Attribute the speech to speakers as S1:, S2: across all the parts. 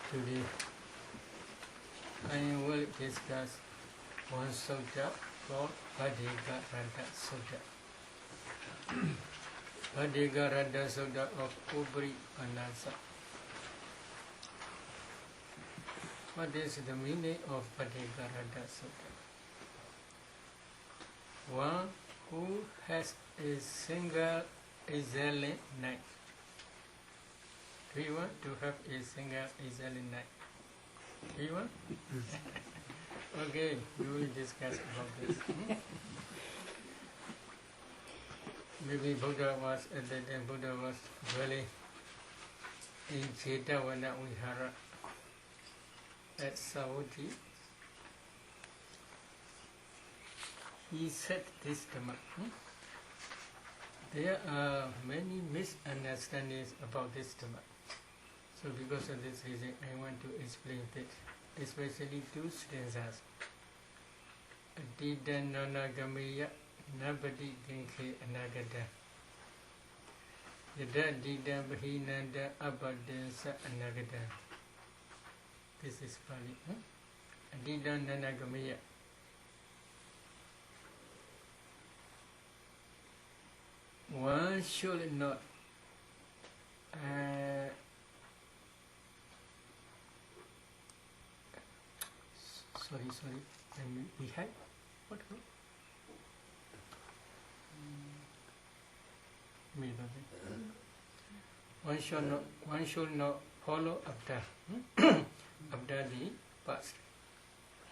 S1: Today I will discuss one sutta called Aggregates Sutta. Aggregates Sutta of Ubri Anasa. What is the meaning of Aggregates Sutta? One who has a single exhaling night. Do you want to have a single exhaling night? Do you want? Okay, we will discuss about this. Maybe Buddha was at that time. Buddha was dwelling in Jetavana Vihara at Savatthi. He said this Dhamma. There are many misunderstandings about this Dhamma. So because of this reason, I want to explain that, especially two stanzas. Didananagamiya nabadi dinke anagada. Yada didan bahinanda abadansa anagada. This is Pali. Didananagamiya. One should not sorry, we had what? One should not follow after after the past.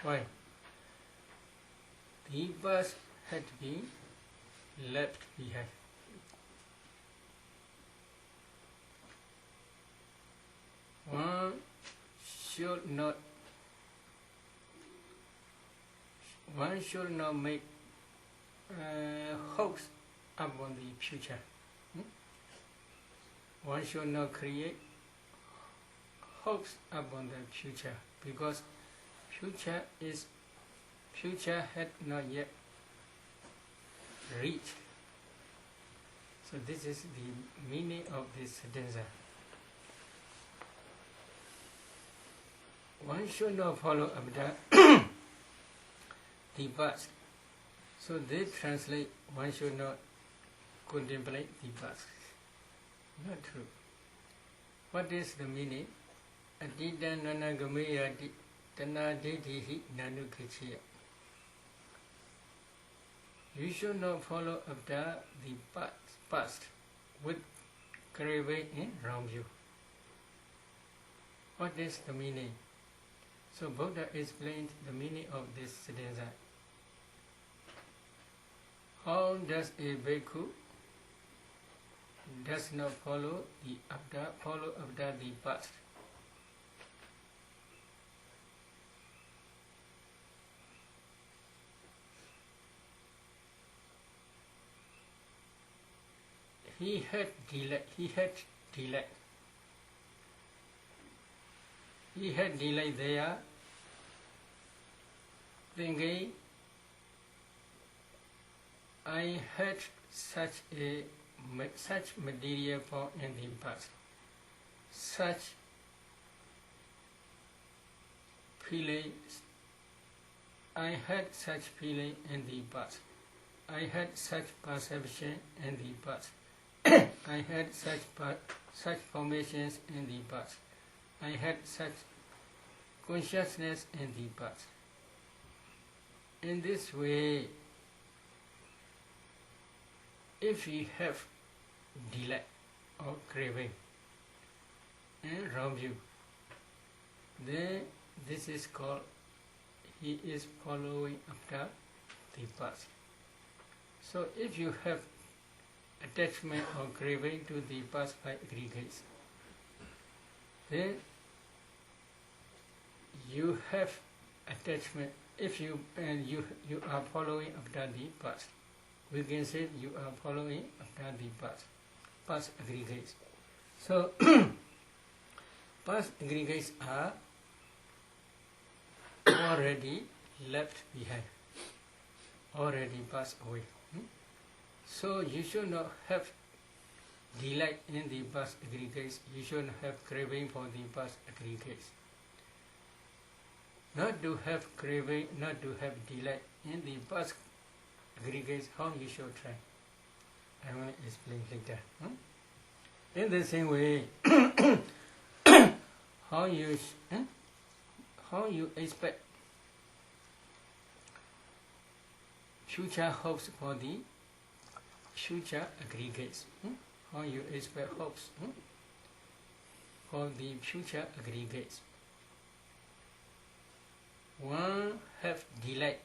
S1: Why? The past had been left behind. One should not make hopes upon the future. One should not create hopes upon the future, because future had not yet reached. So this is the meaning of this sentence. One should not follow after the past. So they translate, one should not contemplate the past. Not true. What is the meaning? Adida nanagameya tanadedihi nanukichiya. You should not follow after the past with craving around you. What is the meaning? So Buddha explained the meaning of this sentence. How does a bhikkhu does not follow after the past? He had delay there, thinking, I had such material form in the past, such feelings. I had such feeling in the past. I had such perception in the past. I had such formations in the past. I had such consciousness in the past. In this way, if we have delay or craving around you, then this is called he is following after the past. So if you have attachment or craving to the past by aggregates, then you have attachment. If you are following after the past, we can say you are following after the past aggregates. So past aggregates are already left behind, already passed away. So you should not have delight in the past aggregates. You should not have craving for the past aggregates. not to have craving, not to have delight in the past aggregates, how you should try. I want to explain later. In the same way, how you expect future hopes for the future aggregates. How you expect hopes for the future aggregates. One have delight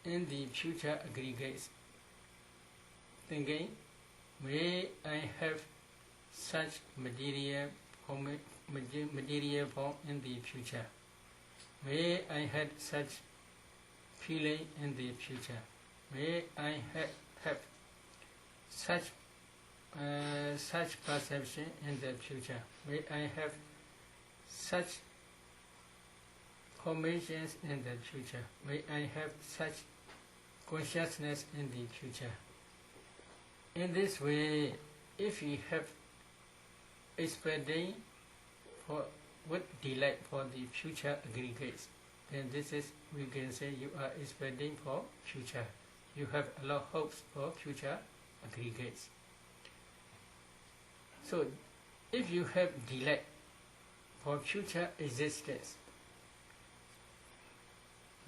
S1: in the future aggregates, thinking, may I have such material form in the future. May I have such feeling in the future. May I have such perception in the future. May I have such formations in the future. May I have such consciousness in the future. In this way, if you have expecting with delight for the future aggregates, then this is, we can say, you are expecting for future. You have a lot of hopes for future aggregates. So, if you have delight for future existence,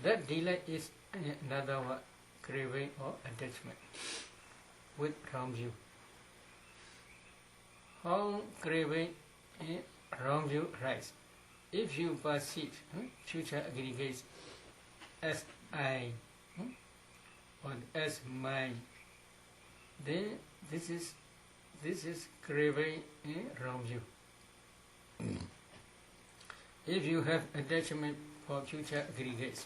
S1: that delight is another word, craving or attachment with wrong view. How craving wrong view rise? If you perceive future aggregates as I or as mine, then this is craving wrong view. If you have attachment for future aggregates,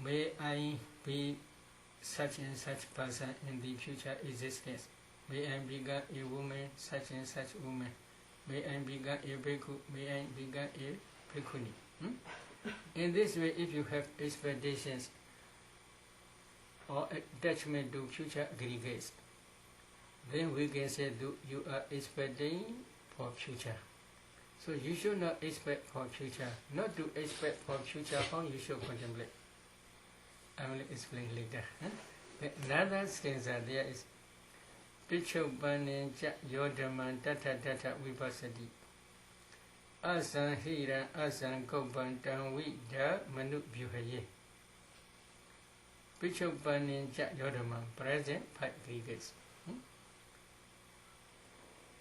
S1: may I be such and such person in the future existence. May I become a woman, such and such woman. May I become a bhikkhu, may I become a bhikkhuni. In this way, if you have expectations or attachment to future aggregates, then we can say you are expecting for future. So you should not expect for future. Not to expect for future, how you should contemplate. I will explain later. Another stanza there is Pichopanin cha yodaman tata tata vipassati Asan hira asan kopantan vida manu vyuhaye. Pichopanin cha yodaman, present 5 aggregates.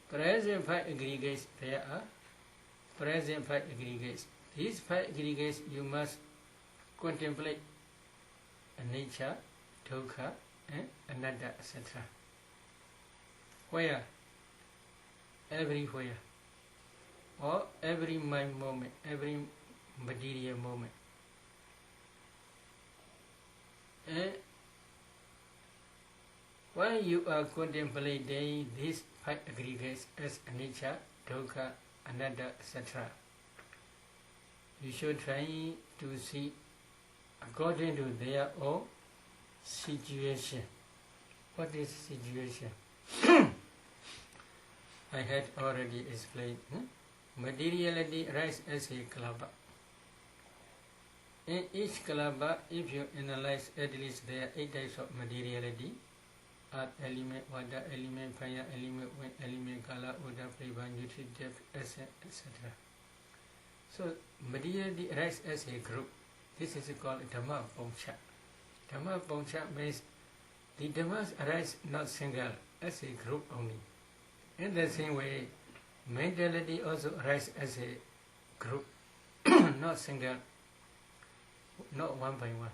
S1: Present 5 aggregates, there are present 5 aggregates. These 5 aggregates you must contemplate nature, dukkha, and anatta, etc. Where? Everywhere. Or every mind moment, every material moment. And when you are contemplating these 5 aggregates as nature, dukkha, anatta, etc., you should try to see according to their own situation. What is situation? I had already explained. Materiality rises as a kalabha. In each kalabha, if you analyze, at least there are 8 types of materiality: earth element, water element, fire element, wind element, color, odor, flavor, nutrient, etc. So materiality rises as a group. This is called Dhamma Pauncha. Dhamma Pauncha means the Dhammas arise not single, as a group only. In the same way, mentality also arises as a group, not single, not one by one.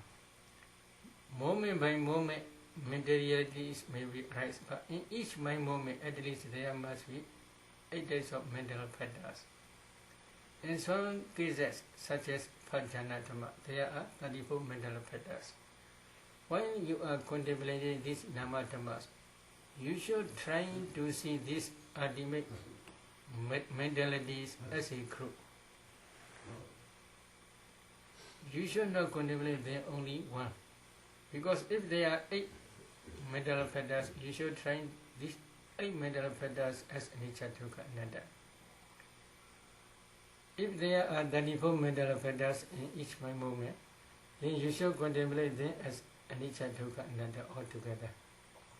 S1: Moment by moment, materialities may be rise, but in each moment, at least there must be 8 types of mental factors. In some cases, such as Pajana Dhamma, there are 34 mental factors. When you are contemplating these Nama Dhammas, you should try to see these ultimate mentalities as a group. You should not contemplate them only one. Because if there are 8 mental factors, you should try these 8 mental factors as anicca, dukkha, anatta. If there are 34 mental factors in each mind movement, then you should contemplate them as anicca, dukkha, anatta altogether.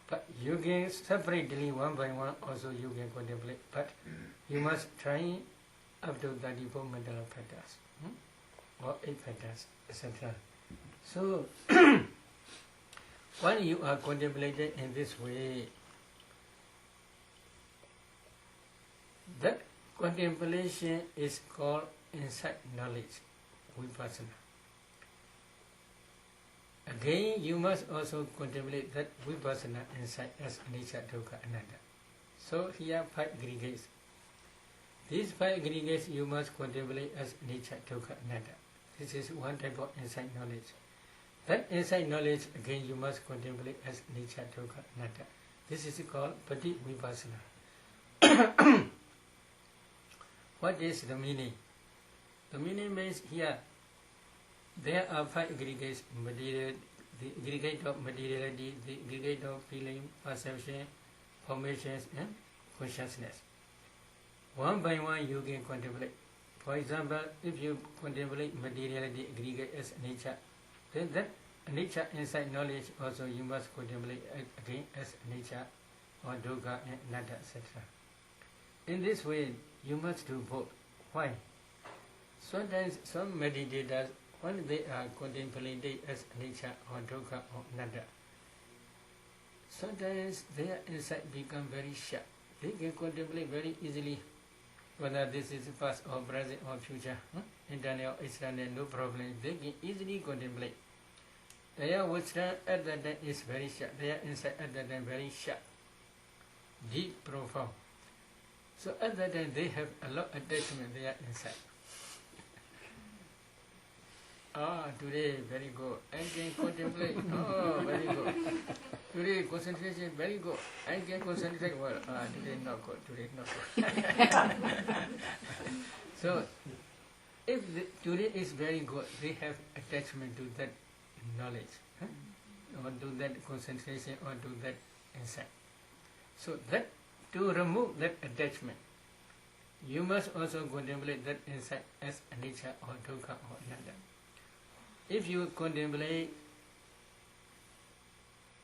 S1: But you can separately, one by one, also you can contemplate. But you must try up to 34 mental factors, or 8 factors, etc. So, when you are contemplating in this way, that contemplation is called insight knowledge, vipassana. Again, you must also contemplate that vipassana insight as anicca, dukkha, anatta. So here 5 aggregates. These 5 aggregates you must contemplate as anicca, dukkha, anatta. This is one type of insight knowledge. That insight knowledge again you must contemplate as anicca, dukkha, anatta. This is called pati vipassana. What is the meaning? The meaning means here there are 5 aggregates: material, the aggregate of materiality, the aggregate of feeling, perception, formations, and consciousness. One by one you can contemplate. For example, if you contemplate materiality aggregate as anicca, then that anicca insight knowledge also you must contemplate again as anicca or dukkha and anatta, etc. In this way, you must do both. Why? Sometimes some meditators, when they are contemplating as anicca or dukkha or anatta, sometimes their insight become very sharp. They can contemplate very easily whether this is past or present or future, internal or external, no problem. They can easily contemplate. Their wisdom at that time is very sharp. Their insight at that time very sharp, deep, profound. So at that time they have a lot of attachment. They are inside. Today very good. I can contemplate. Very good. Today concentration very good. I can concentrate well. Today not good. Today not good. So if today is very good, they have attachment to that knowledge, or to that concentration, or to that insight. So that to remove that attachment, you must also contemplate that insight as anicca or dukkha or anatta. If you contemplate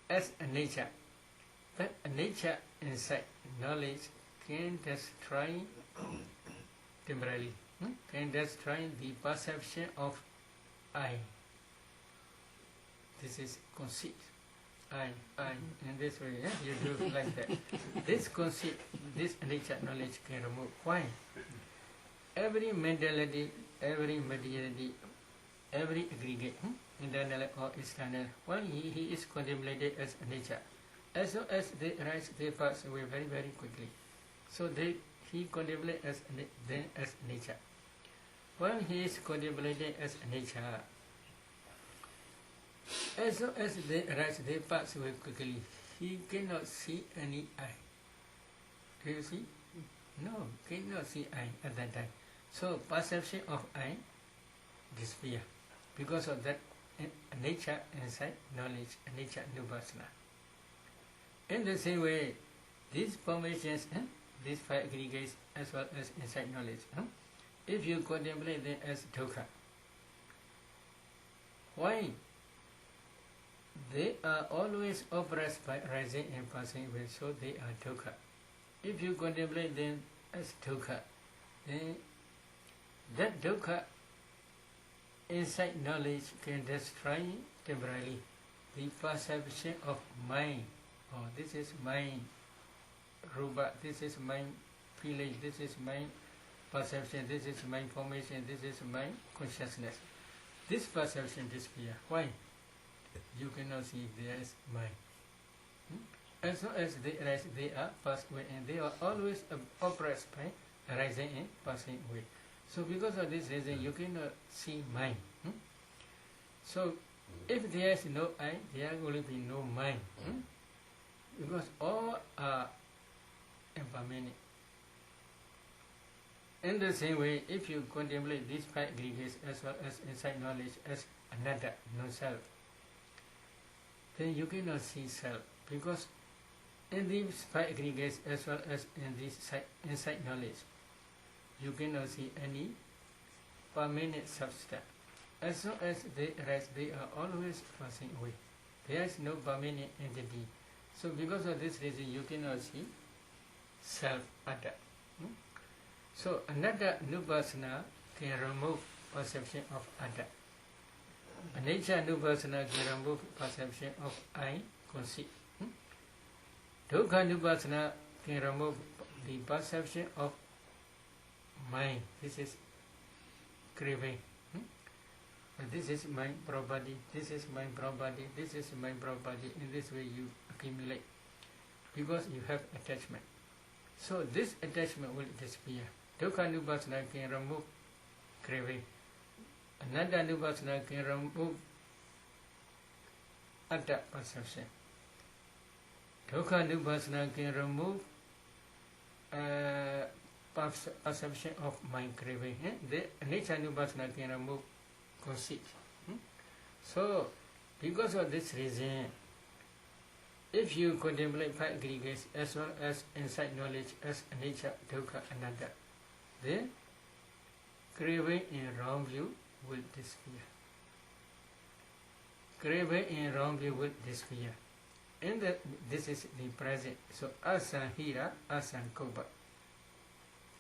S1: as anicca, that anicca insight knowledge can destroy temporarily, can destroy the perception of I. This is conceit. I, in this way, you do like that. This conceit, this anicca knowledge can remove. Why? Every mentality, every materiality, every aggregate, internal or external, when he is contemplated as anicca, as soon as they arise, they pass away very, very quickly. So he contemplates as then as anicca. When he is contemplated as anicca, as soon as they arise, they pass away quickly. He cannot see any I. Do you see? No, cannot see I at that time. So perception of I disappear because of that anicca insight knowledge, anicca nupassana. In the same way, these formations, these 5 aggregates as well as insight knowledge, if you contemplate them as dukkha, why? They are always oppressed by rising and passing away, so they are dukkha. If you contemplate them as dukkha, then that dukkha insight knowledge can destroy temporarily the perception of mind. This is mind rupa, this is mind feeling, this is mind perception, this is mind formation, this is mind consciousness. This perception disappears. Why? You cannot see there is mind. As soon as they arise, they are passed away, and they are always oppressed by arising and passing away. So because of this reason, you cannot see mind. So if there is no I, there will be no mind. Because all are impermanent. In the same way, if you contemplate these 5 aggregates as well as insight knowledge as anatta, non-self, then you cannot see self, because in these 5 aggregates as well as in this insight knowledge, you cannot see any permanent substance. As long as they arise, they are always passing away. There is no permanent entity. So because of this reason, you cannot see self-atta. So another nupassana can remove perception of atta. Anicca nupassana can remove perception of I, conceit. Dukkha nupassana can remove the perception of mind. This is craving. This is my property, this is my property, this is my property. In this way you accumulate because you have attachment. So this attachment will disappear. Dukkha nupassana can remove craving. Ananda nupassana can remove atta perception. Dukkha nupassana can remove perception of mind craving. The anicca nupassana can remove conceit. So, because of this reason, if you contemplate five aggregates as well as insight knowledge as anicca, dukkha, anatta, then craving in wrong view will disappear. Craving in wrong view will disappear. And this is the present. So, asanhira, asankopa.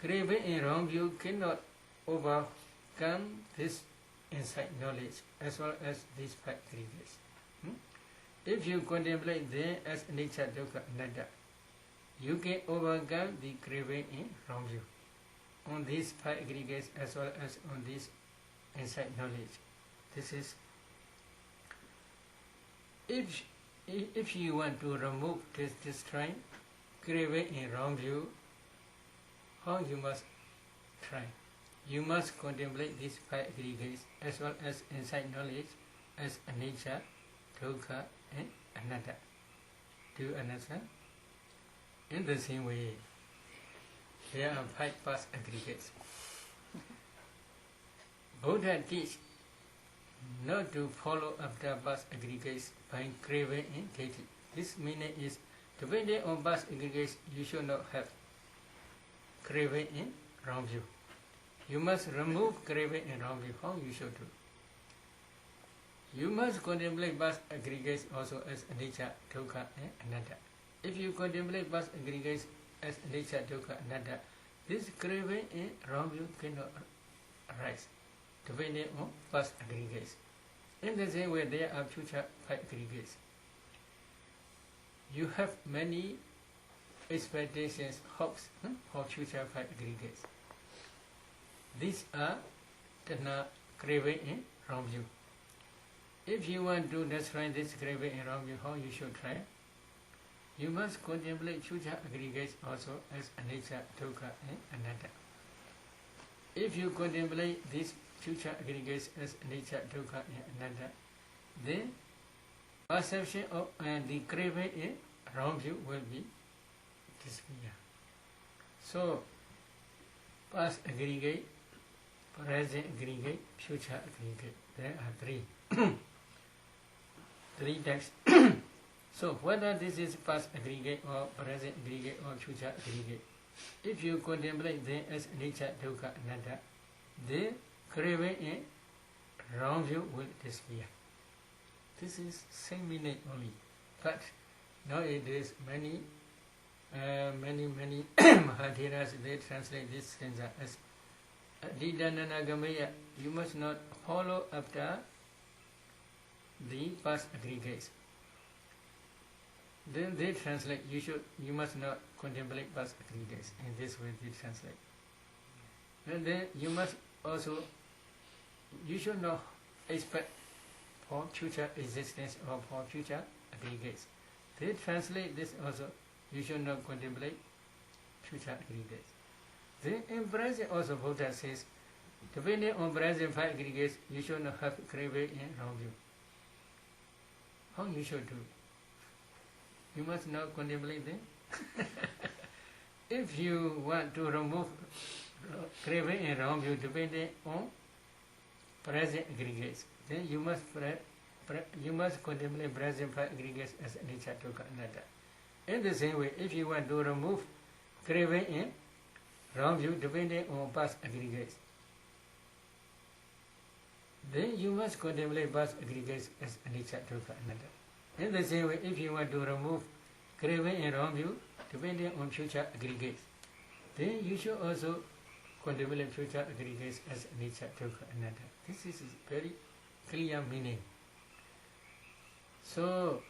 S1: Craving in wrong view cannot overcome this insight knowledge as well as these five aggregates. If you contemplate them as anicca, dukkha, anatta, you can overcome the craving in wrong view on these five aggregates as well as on this insight knowledge. This is if you want to remove this trying craving in wrong view, how you must try? You must contemplate these five aggregates as well as insight knowledge as anicca, dukkha, and anatta. Do you understand? In the same way, there are five past aggregates. Buddha teach not to follow after past aggregates by craving and deity. This meaning is, depending on past aggregates, you should not have craving in wrong view. You must remove craving and wrong view. How you should do? You must contemplate past aggregates also as anicca, dukkha, and anatta. If you contemplate past aggregates as anicca, dukkha, anatta, this craving and wrong view cannot arise, depending on past aggregates. In the same way, there are future five aggregates. You have many expectations, hopes for future five aggregates. These are tanha, craving and wrong view. If you want to destroy this craving and wrong view, how you should try? You must contemplate future aggregates also as anicca, dukkha, and anatta. If you contemplate these future aggregates as anicca, dukkha, and anatta, then perception of the craving and wrong view will be disappear. So, past aggregate, present aggregate, future aggregate. There are three. Three types. So, whether this is past aggregate or present aggregate or future aggregate, if you contemplate them as anicca, dukkha, anatta, the craving and wrong view will disappear. This is same meaning only. But nowadays many Mahathiras, they translate this stanza as Didananagamaya. You must not follow after the past aggregates. Then they translate, you must not contemplate past aggregates. In this way they translate. And then you must also, you should not expect for future existence or for future aggregates. They translate this also, you should not contemplate future aggregates. Then in present also Buddha says, depending on present five aggregates, you should not have craving and wrong view. How you should do? You must not contemplate them. If you want to remove craving and wrong view depending on present aggregates, then you must contemplate present five aggregates as anicca, dukkha, anatta. In the same way, if you want to remove craving and wrong view depending on past aggregates, then you must contemplate past aggregates as anicca, dukkha, anatta. In the same way, if you want to remove craving and wrong view, depending on future aggregates, then you should also contemplate future aggregates as anicca, dukkha, anatta. This is very clear meaning. So,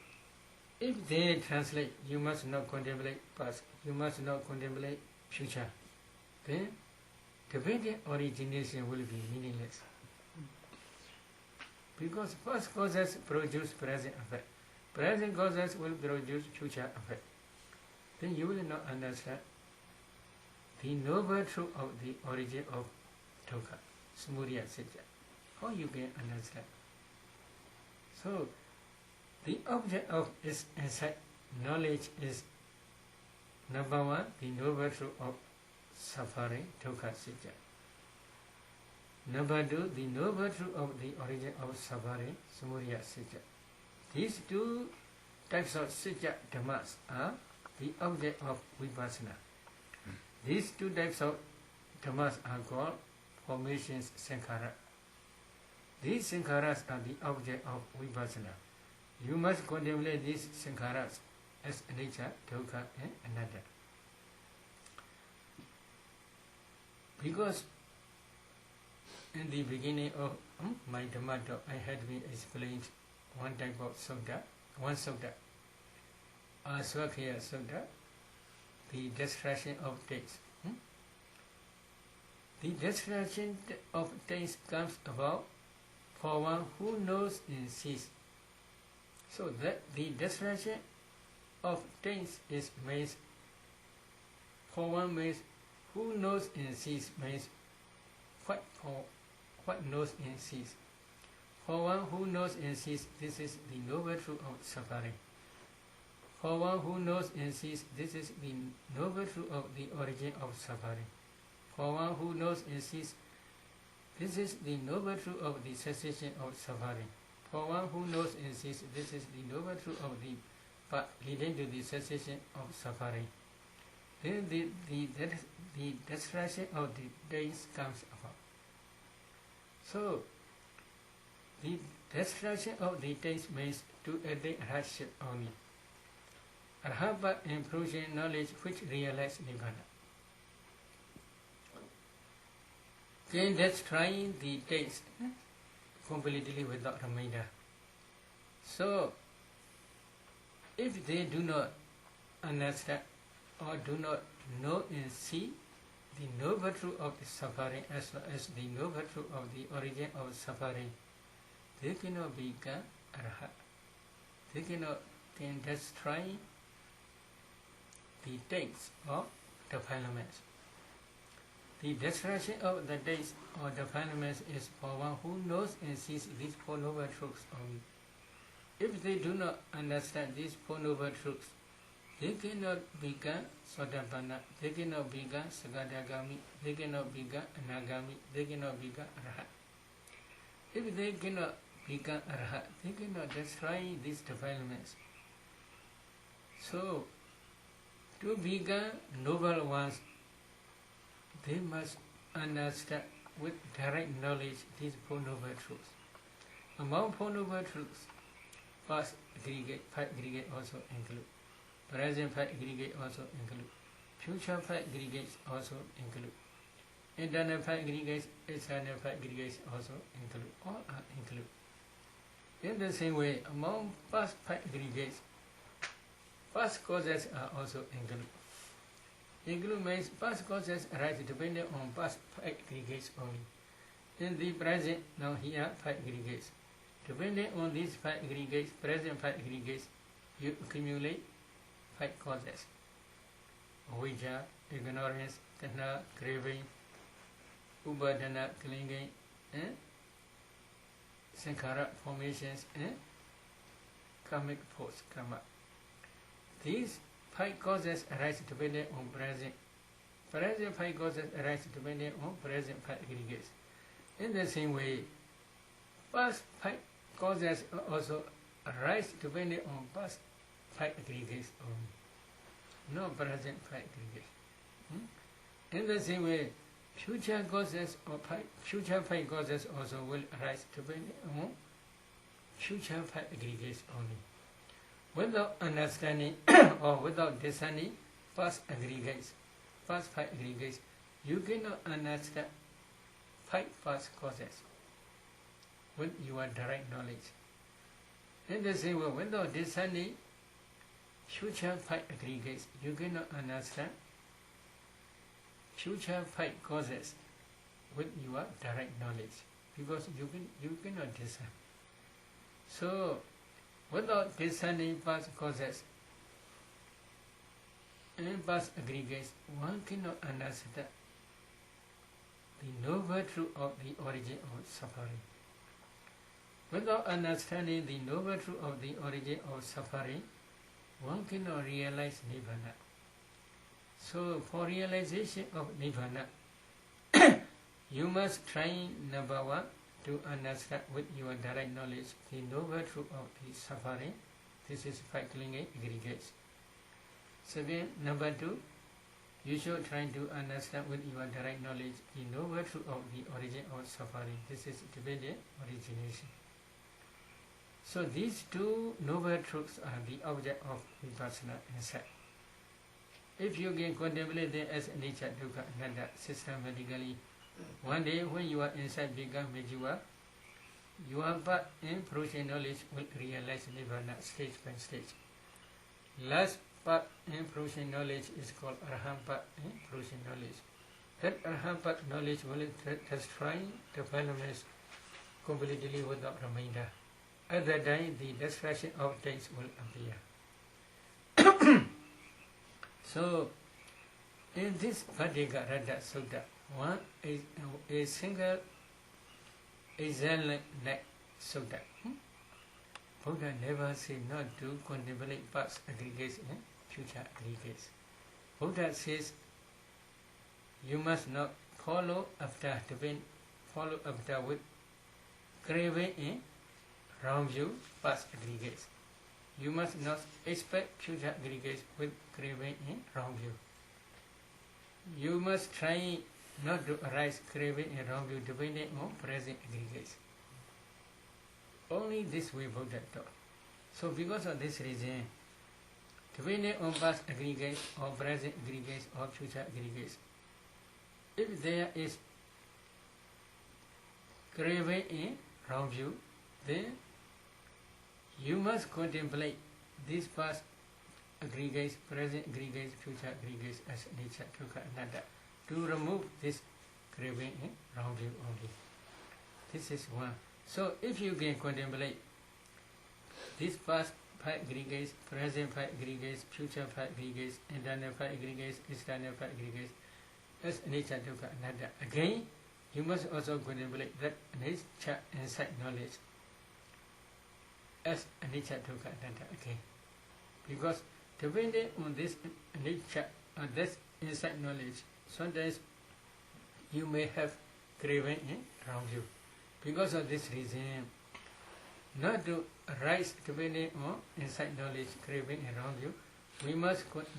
S1: if they translate, you must not contemplate past, you must not contemplate future, then dependent origination will be meaningless. Because past causes produce present effect. Present causes will produce future effect. Then you will not understand the noble truth of the origin of dukkha, samudaya, satya. How you can understand? So, the object of its insight knowledge is number one, the noble truth of suffering, dukkha, satya. Number two, the noble truth of the origin of suffering, samudaya, satya. These two types of satya dhammas are the object of vipassana. These two types of dhammas are called formations sankhara. These sankharas are the object of vipassana. You must contemplate these sankharas as anicca, dukkha, and anatta. Because in the beginning of my Dhamma talk, I had been explained one type of sutta, one sutta, Asvakhya sutta, the destruction of taste. The destruction of taste comes about for one who knows and sees. So that the destruction of taste is means for one means who knows and sees means what knows and sees. For one who knows and sees, this is the noble truth of suffering. For one who knows and sees, this is the noble truth of the origin of suffering. For one who knows and sees, this is the noble truth of the cessation of suffering. For one who knows and sees, this is the noble truth of the path leading to the cessation of suffering. Then the destruction of the days comes about. So, the destruction of the days means to attain hardship only. Arhava improves knowledge which realizes Nibbana. Then destroying the taste completely without remainder. So, if they do not understand or do not know and see the noble truth of the suffering as well as the noble truth of the origin of suffering, they cannot become arhat. They can destroy the taste or defilements. The destruction of the taste or defilements is for one who knows and sees these four noble truths only. If they do not understand these four noble truths, they cannot become Sotapanna, they cannot become Sagadagami, they cannot become Anagami, they cannot become Arhat. If they cannot become Arhat, they cannot destroy these defilements. So, to become noble ones, they must understand with direct knowledge these four noble truths. Among four noble truths, past aggregate, five aggregate also include. Present five aggregate also include. Future five aggregates also include. Internal five aggregates, external five aggregates also include. All are included. In the same way, among past five aggregates, past causes are also included. Include means past causes arise depending on past five aggregates only. In the present, now here five aggregates. Depending on these five aggregates, present five aggregates, you accumulate five causes. Avijja, ignorance, tanha, craving, upadana, clinging, sankhara, formations, and karmic force, karma. These five causes arise depending on present. Present five causes arise depending on present five aggregates. In the same way, past five causes also arise depending on past five aggregates only, no present five aggregates. In the same way, Future causes or future 5 causes also will arise depending on future 5 aggregates only. Without understanding or without discerning past 5 aggregates, you cannot understand 5 past causes with your direct knowledge. In the same way, without discerning future 5 aggregates, you cannot understand future 5 causes with your direct knowledge, because you cannot discern. So, without discerning past causes and past aggregates, one cannot understand the noble truth of the origin of suffering. Without understanding the noble truth of the origin of suffering, one cannot realize Nibbana. So, for realization of Nibbana, you must try, number 1, to understand with your direct knowledge the noble truth of the suffering. This is 5 clinging aggregates. Second, number 2, you should try to understand with your direct knowledge the noble truth of the origin of suffering. This is dependent origination. So these 2 noble truths are the object of vipassana insight. If you can contemplate them as nature, dukkha, anatta, systematically, one day when your insight becomes mature, your path in fruition knowledge will realize Nibbana stage by stage. Last path in fruition knowledge is called Arahant path in fruition knowledge. That Arahant path knowledge will destroy the developments completely without remainder. At that time, the destruction of things will appear. So, in this Bhattigarada Sutta, one is a single excellent sutta. Buddha never said not to contemplate past aggregates and future aggregates. Buddha says you must not follow after with craving in wrong view past aggregates. You must not expect future aggregates with craving in wrong view. You must try not to arise craving in wrong view depending on present aggregates. Only this way Buddha taught. So because of this reason, depending on past aggregates or present aggregates or future aggregates, if there is craving in wrong view, then you must contemplate these past aggregates, present aggregates, future aggregates as nature, dukkha, anatta, to remove this craving in wrong view only. This is one. So if you can contemplate these past 5 aggregates, present 5 aggregates, future 5 aggregates, internal 5 aggregates, external 5 aggregates as nature, dukkha, anatta, again you must also contemplate that nature insight knowledge as nature, dukkha, anatta again. Because depending on this nature, this insight knowledge, sometimes you may have craving in wrong view. Because of this reason, not to arise depending on insight knowledge, craving in wrong view,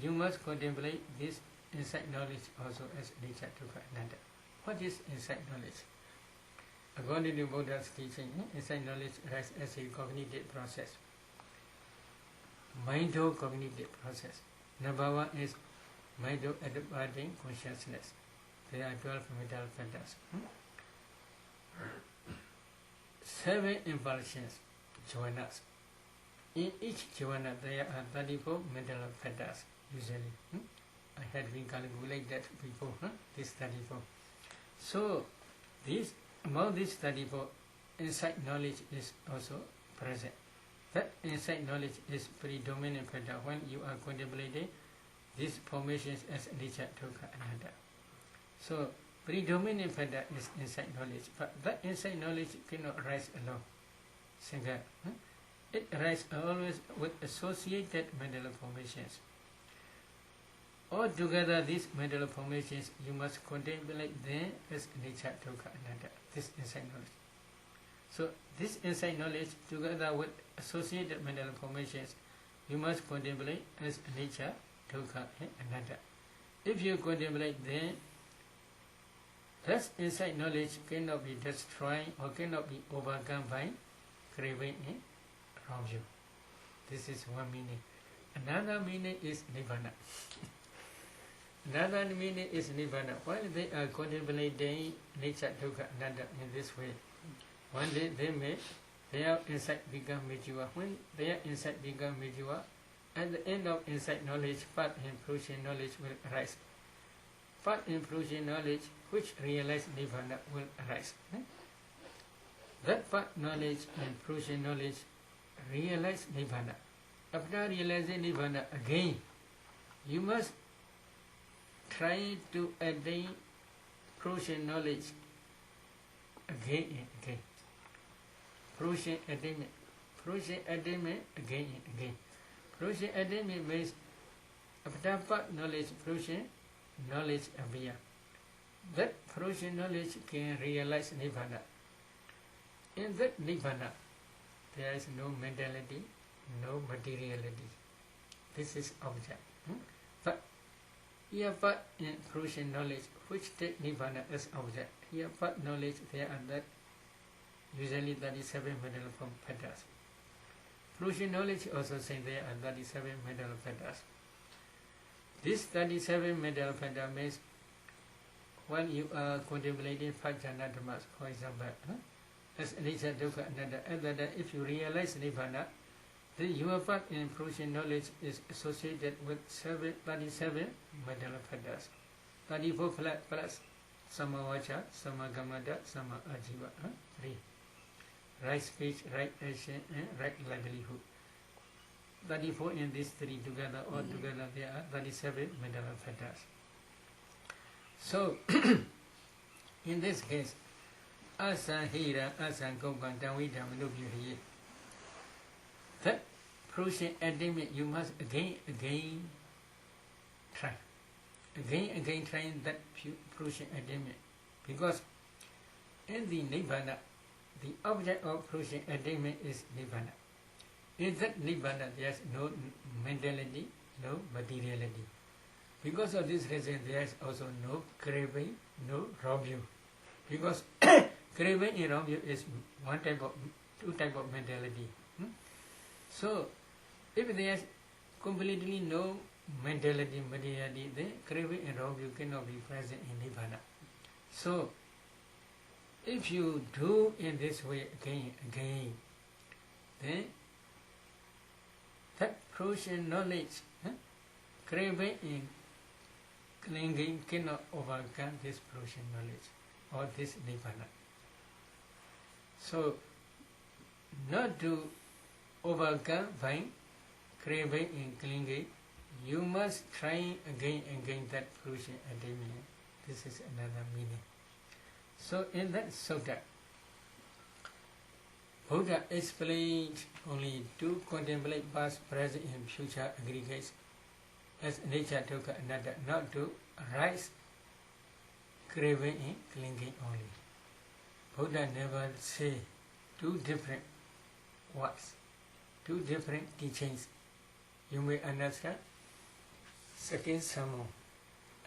S1: you must contemplate this insight knowledge also as nature, dukkha, anatta. What is insight knowledge? According to Buddha's teaching, insight knowledge arises as a cognitive process. Mind-cognitive process. Number 1 is mind-abiding consciousness. There are 12 mental factors. 7 impulsions, jhanas. In each jhana there are 34 mental factors usually. I had been calculated that before, this 34. So, among these 34, insight knowledge is also present. That insight knowledge is predominant factor when you are contemplating these formations as nature, dukkha, anatta. So, predominant factor is insight knowledge, but that insight knowledge cannot arise alone, single. It arises always with associated mental formations. Altogether, these mental formations, you must contemplate them as nature, dukkha, anatta, this insight knowledge. So, this insight knowledge, together with associated mental formations, you must contemplate as nature, dukkha, and anatta. If you contemplate them Thus, insight knowledge cannot be destroyed or cannot be overcome by craving and wrong view. This is one meaning. Another meaning is Nibbana. Another meaning is Nibbana. While they are contemplating nature, dukkha, anatta in this way, one day their insight become mature. When their insight become mature, at the end of insight knowledge, path and fruition knowledge will arise. Path and fruition knowledge which realize Nibbana will arise. That path knowledge and fruition knowledge realize Nibbana. After realizing Nibbana again, you must try to attain fruition knowledge again and again. Fruition attainment. Fruition attainment again and again. Fruition attainment means after path knowledge, fruition knowledge appear. That fruition knowledge can realize Nibbana. In that Nibbana, there is no mentality, no materiality. This is object. But here path in fruition knowledge, which take Nibbana as object. Here path knowledge, there are that usually 37 mental form patterns. Fruition knowledge also saying there are 37 mental patterns. This 37 mental pattern means when you are contemplating five jhana dhammas, for example, as anicca, dukkha, anatta, other than if you realize Nibbana, then your path in fruition knowledge is associated with 37 mental patterns. 34 plus Samma vacha, Samma kammanta, Samma ajiva. 3. Right speech, right action, and right livelihood. 34 in these three together, all together there are 37 mental patterns. So, in this case, asahira, asankopan, tanvidam, nubhyuhi. That fruition attainment you must again try. Again trying that fruition attainment. Because in the Nibbana, the object of fruition attainment is Nibbana. In that Nibbana, there is no mentality, no materiality. Because of this reason, there is also no craving, no wrong view. Because craving and wrong view is two type of mentality. So, if there is completely no mentality, materiality, then craving and wrong view cannot be present in Nibbana. So, if you do in this way again, then that fruition knowledge, craving and clinging cannot overcome this fruition knowledge or this Nibbana. So, not to overcome by craving and clinging, you must try again that fruition attainment. This is another meaning. So in that sutta, Buddha explained only to contemplate past, present and future aggregates as nature, dukkha, anatta, not to arise craving and clinging only. Buddha never say two different words, two different teachings. You may understand. Second Samo,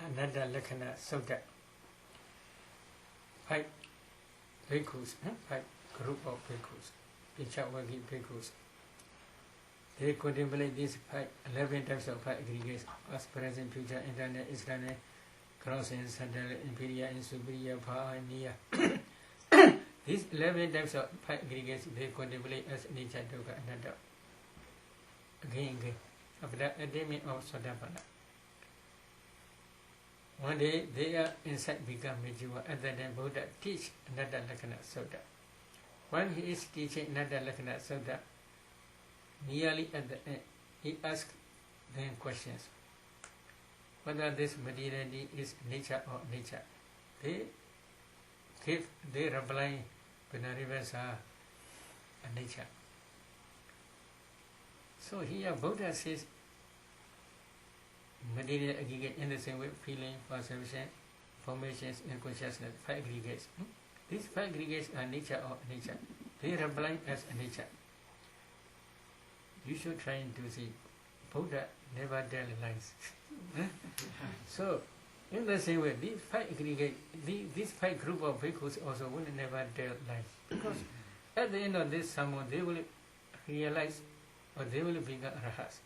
S1: Anatta Lakkhana Sutta. 5 bhikkhus, 5 group of bhikkhus, Pichawagi bhikkhus. They contemplate these 11 types of 5 aggregates, past, present, future, internet, external, cross and central, inferior and superior, power and near. These 11 types of 5 aggregates, they contemplate as nature, dukkha, anatta. Again, after attainment of Sotapanna. One day, their insight become mature, and then Buddha teach Anatta Lakkhana Sutta. When he is teaching Anatta Lakkhana Sutta, nearly at the end, he asks them questions. Whether this materiality is nature or nature. They reply, Vinarivasa, a nature. So here Buddha says, material aggregate in the same way, feeling, perception, formations, and consciousness, 5 aggregates. These 5 aggregates are nature or nature. They reply as a nature. You should try to see. Buddha never tell lies. So, in the same way, these 5 aggregates, this five group of bhikkhus also will never tell lies, because at the end of this someone they will realize or they will become arahats.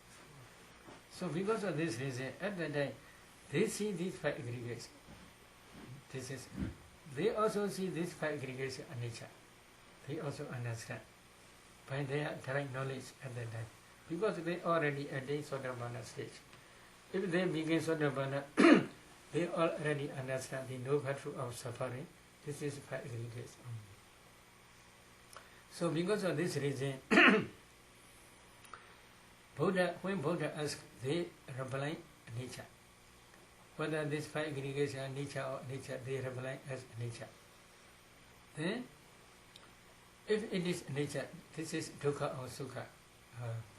S1: So because of this reason, at the time they see these five aggregates. They also see these five aggregates anicca. They also understand by their direct knowledge at that time, because they already attained Sotapanna stage. If they begin Sotapanna, they already understand the noble truth of suffering. This is five aggregates. So because of this reason, when Buddha asks, they reply nature. Whether these five aggregates are nature or nature, they reply as nature. Then, if it is nature, this is dukkha or sukha.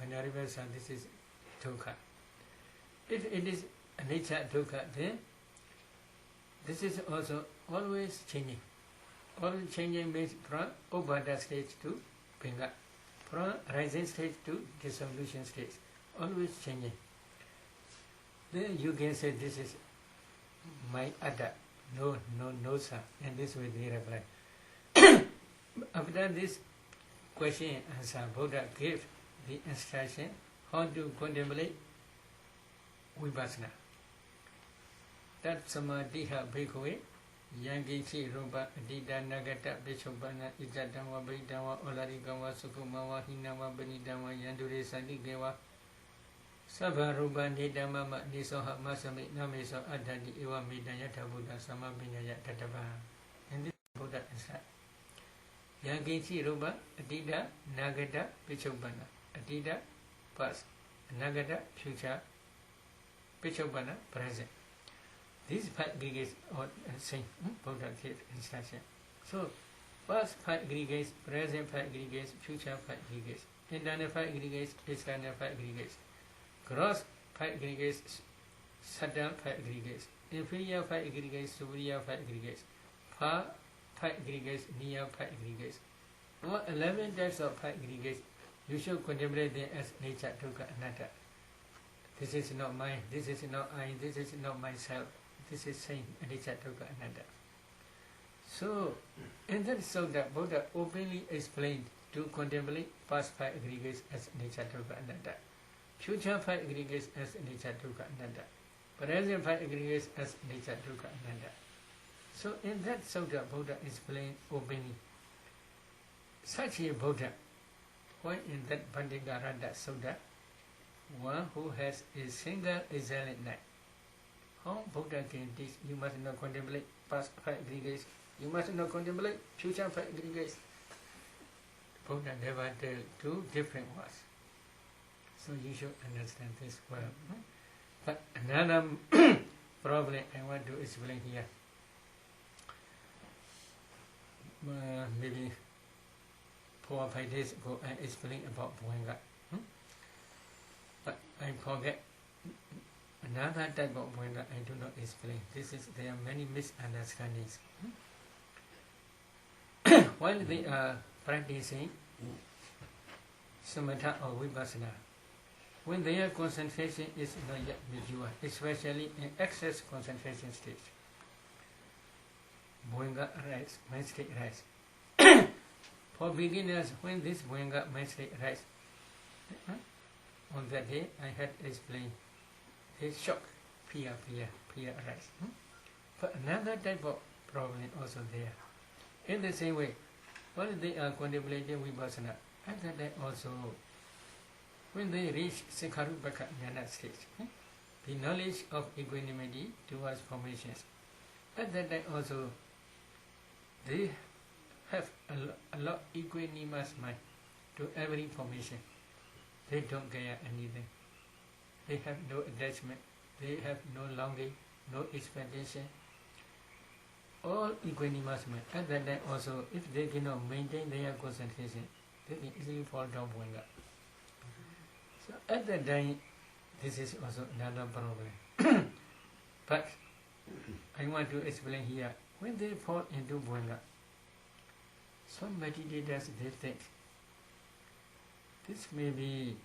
S1: Manarivasa, this is dukkha. If it is nature dukkha, then this is also always changing. Always changing means from Upada stage to Pinga, from rising stage to dissolution stage. Always changing. Then you can say this is my atta. No, sir. And this way they reply. After this question and answer, Buddha gave the instruction how to contemplate vipassana. That samadhiha bhikkhave yangichi rupa adita nagata bhikkhuppana ijatama bhidama olarikama sukumava hinama benidama yandure sandigeva sabha rupa nidama nisoha masami nameso adhati eva midayata buddha samabinyaya tatava. And this Buddha instruct. Yangichi rupa adita nagata bhikkhuppana. Adita past, nagata future, bhikkhuppana present. These five aggregates are same. Buddha gave instruction. So, past five aggregates, present five aggregates, future five aggregates, internal five aggregates, external five aggregates, gross five aggregates, subtle five aggregates, inferior five aggregates, superior five aggregates, far five aggregates, near five aggregates. All 11 types of five aggregates, you should contemplate them as nature, dukkha, anatta. This is not mine, this is not I, this is not myself. This is saying anicca, dukkha, anatta. So, in that sutta, Buddha openly explained to contemplate past five aggregates as anicca, dukkha, anatta, future five aggregates as anicca, dukkha, anatta, present five aggregates as anicca, dukkha, anatta. So, in that sutta, Buddha explained openly. Such a Buddha, why in that Pandigarada sutta, one who has a single exiled night. How Buddha can teach? You must not contemplate past five aggregates. You must not contemplate future five aggregates. Buddha never tell two different words. So you should understand this well. But another problem I want to explain here. Maybe 4 or 5 days ago I explained about Bhuanga. But I forget. Another type of Bhuanga I do not explain. There are many misunderstandings. While they are practicing samatha or vipassana, when their concentration is not yet mature, especially in excess concentration stage, Bhuanga rise, mind state rise. For beginners, when this Bhuanga mind state rise, on that day I had explained, they shock, fear rise. But another type of problem also there. In the same way, while they are contemplating vipassana, at that time also, when they reach Sikharupaka Jnana stage, the knowledge of equanimity towards formations, at that time also, they have a lot equanimous mind to every formation. They don't care anything. They have no attachment. They have no longing, no expectation. All equanimous mind. At that time also, if they cannot maintain their concentration, they can easily fall down Bhuanga. So at that time, this is also another problem. But I want to explain here. When they fall into Bhuanga, some meditators, they think this may be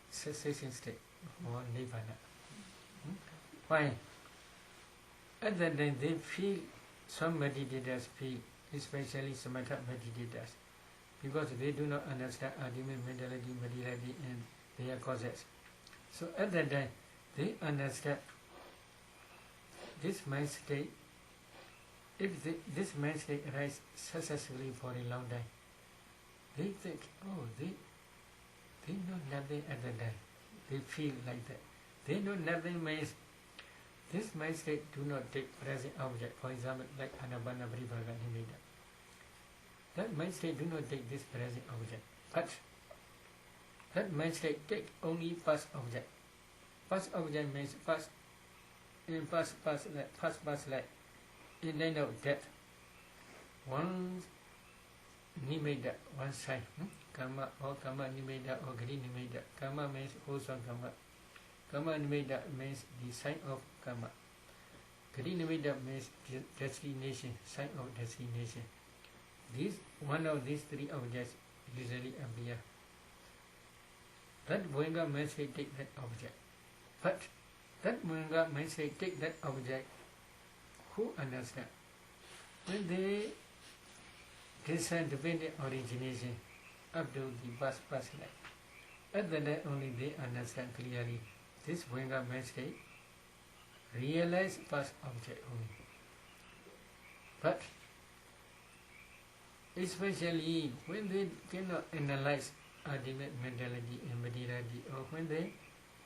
S1: cessation state or Nibbana. Why? At that time they feel some meditators feel, especially samatha meditators, because they do not understand ultimate mentality, materiality and their causes. So at that time, they understand this mind state. If this mind state arises successfully for a long time, they think, oh, they know nothing at that time. They feel like that. They know nothing means this mind state do not take present object. For example, like Anapana Paribhaga Nimitta. That mind state do not take this present object. But that mind state take only past object. Past object means past like in line of death. One nimitta, one sign. Karma or karma nimitta or gri nimitta. Karma means wholesome karma. Karma nimitta means the sign of karma. Gri nimitta means destination, sign of destination. One of these three objects usually appear. That Goenka mindset take that object. But that Goenka mindset take that object, who understand? When they discern dependent origination up to the past life, at that time only they understand clearly this Goenka mindset realize past object only. But especially when they cannot analyze ultimate mentality and materiality, or when they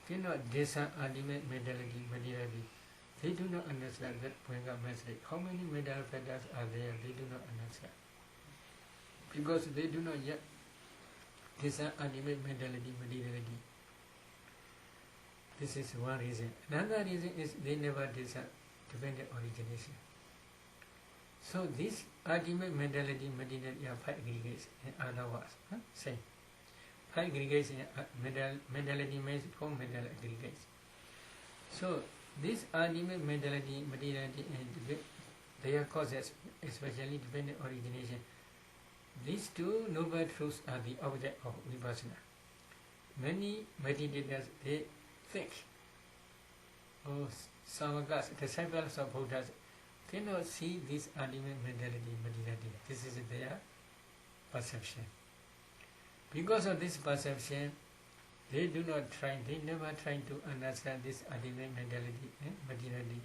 S1: cannot discern ultimate mentality, materiality, they do not understand that Goenka mindset. How many mental factors are there? They do not understand. Because they do not yet discern ultimate mentality, materiality. This is one reason. Another reason is they never discern dependent origination. So this ultimate mentality, materiality are 5 aggregates in other words. Same. 5 aggregates in mentality means 4 mental aggregates. So this ultimate mentality, materiality and their causes, especially dependent origination, these two noble truths are the object of vipassana. Many meditators, they think, oh, Samakas, disciples of Buddhas, cannot see this ultimate mentality, materiality. This is their perception. Because of this perception, they never try to understand this ultimate mentality and materiality.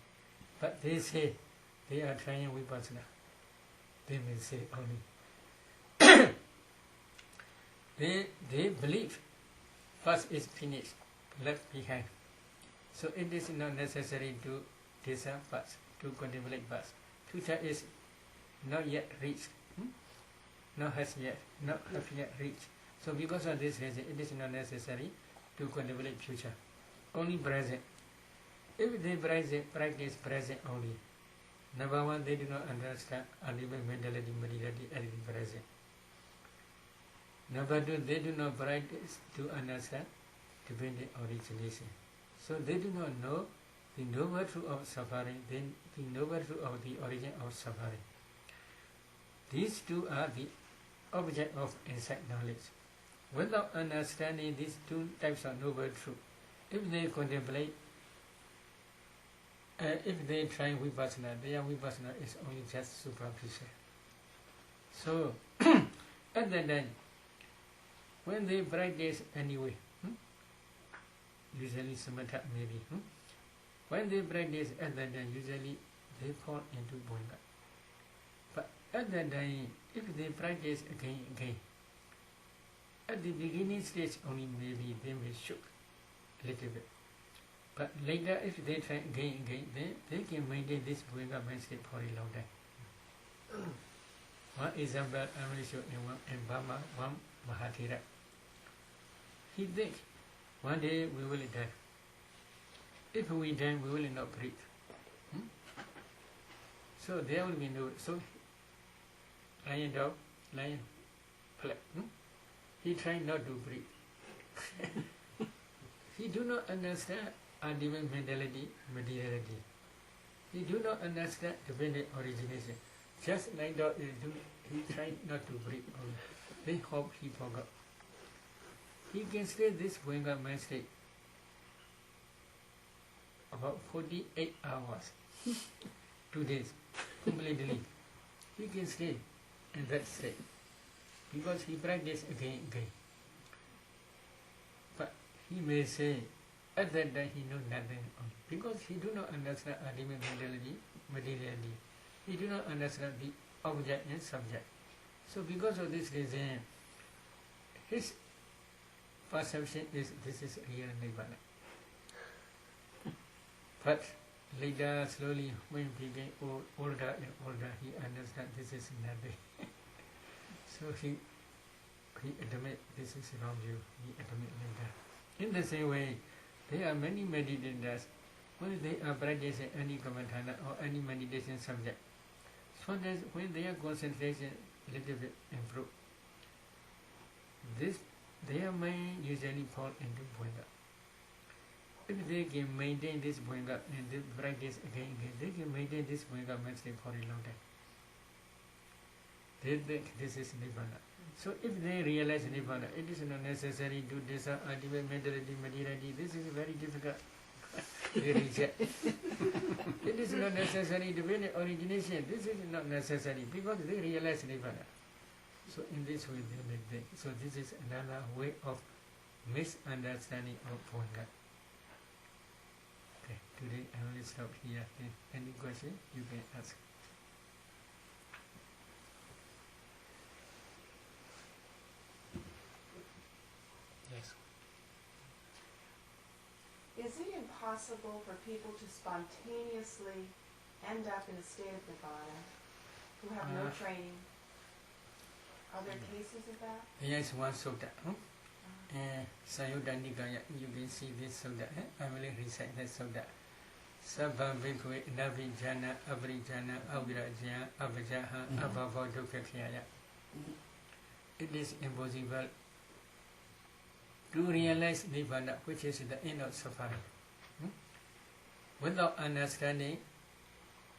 S1: But they say they are trying vipassana. They may say only. They believe past is finished, left behind. So it is not necessary to discern past, to contemplate past. Future is not yet reached, not have yet reached. So because of this reason, it is not necessary to contemplate future, only present. If they practice present only, number one, they do not understand ultimate mentality, materiality at the present. Number two, they do not practice to understand dependent origination. So they do not know the noble truth of suffering, then the noble truth of the origin of suffering. These two are the object of insight knowledge. Without understanding these two types of noble truth, if they contemplate, if they try vipassana, their vipassana is only just superficial. So, at that time, when they practice anyway, usually samatha maybe, when they practice at that time, usually they fall into Goenka. But at that time, if they practice again, at the beginning stage only maybe they may shook a little bit. But later if they try again, then they can maintain this Goenka mindset for a long time. One example I will show in Burma, one Mahathira. He thinks one day we will die. If we die, we will not breathe. So there will be no. So lion dog, lion flag. He tried not to breathe. He do not understand ultimate mentality, materiality. He do not understand dependent origination. Just like dog, he tried not to breathe. They hope he forgot. He can stay this Goenka mindset about 48 hours. 2 days, completely. He can stay in that state because he practiced again. But he may say at that time he knows nothing because he do not understand ultimate materiality. He do not understand the object and subject. So because of this reason, his perception is this is real nirvana. But later, slowly, when he became older and older, he understands this is nothing. So he admits this is wrong view. He admits later. In the same way, there are many meditators when they are practicing any kamatana or any meditation subject. Sometimes when their concentration little bit improve, their mind usually fall into bhanga. If they can maintain this bhanga and they practice again, they can maintain this bhanga mostly for a long time. They think this is nirvana. So if they realize nirvana, it is not necessary to desire ultimate mentality, materiality. This is very difficult. They reject. It is not necessary to win origination. This is not necessary because they realize nirvana. So in this way they make them. So this is another way of misunderstanding of bhanga. Okay, today I will stop here. Any question you can ask. Yes.
S2: Is it impossible for people to spontaneously end up in a state of nirvana who have no training? Are there cases of that?
S1: Yes, one sutta. Sayuddha Nikaya, you can see this sutta. I will recite that sutta. Sabba bhikkhave navijana abrijana avirajya avajaha abhava dukkhakhaya. It is impossible to realize nirvana, which is the end of suffering, without understanding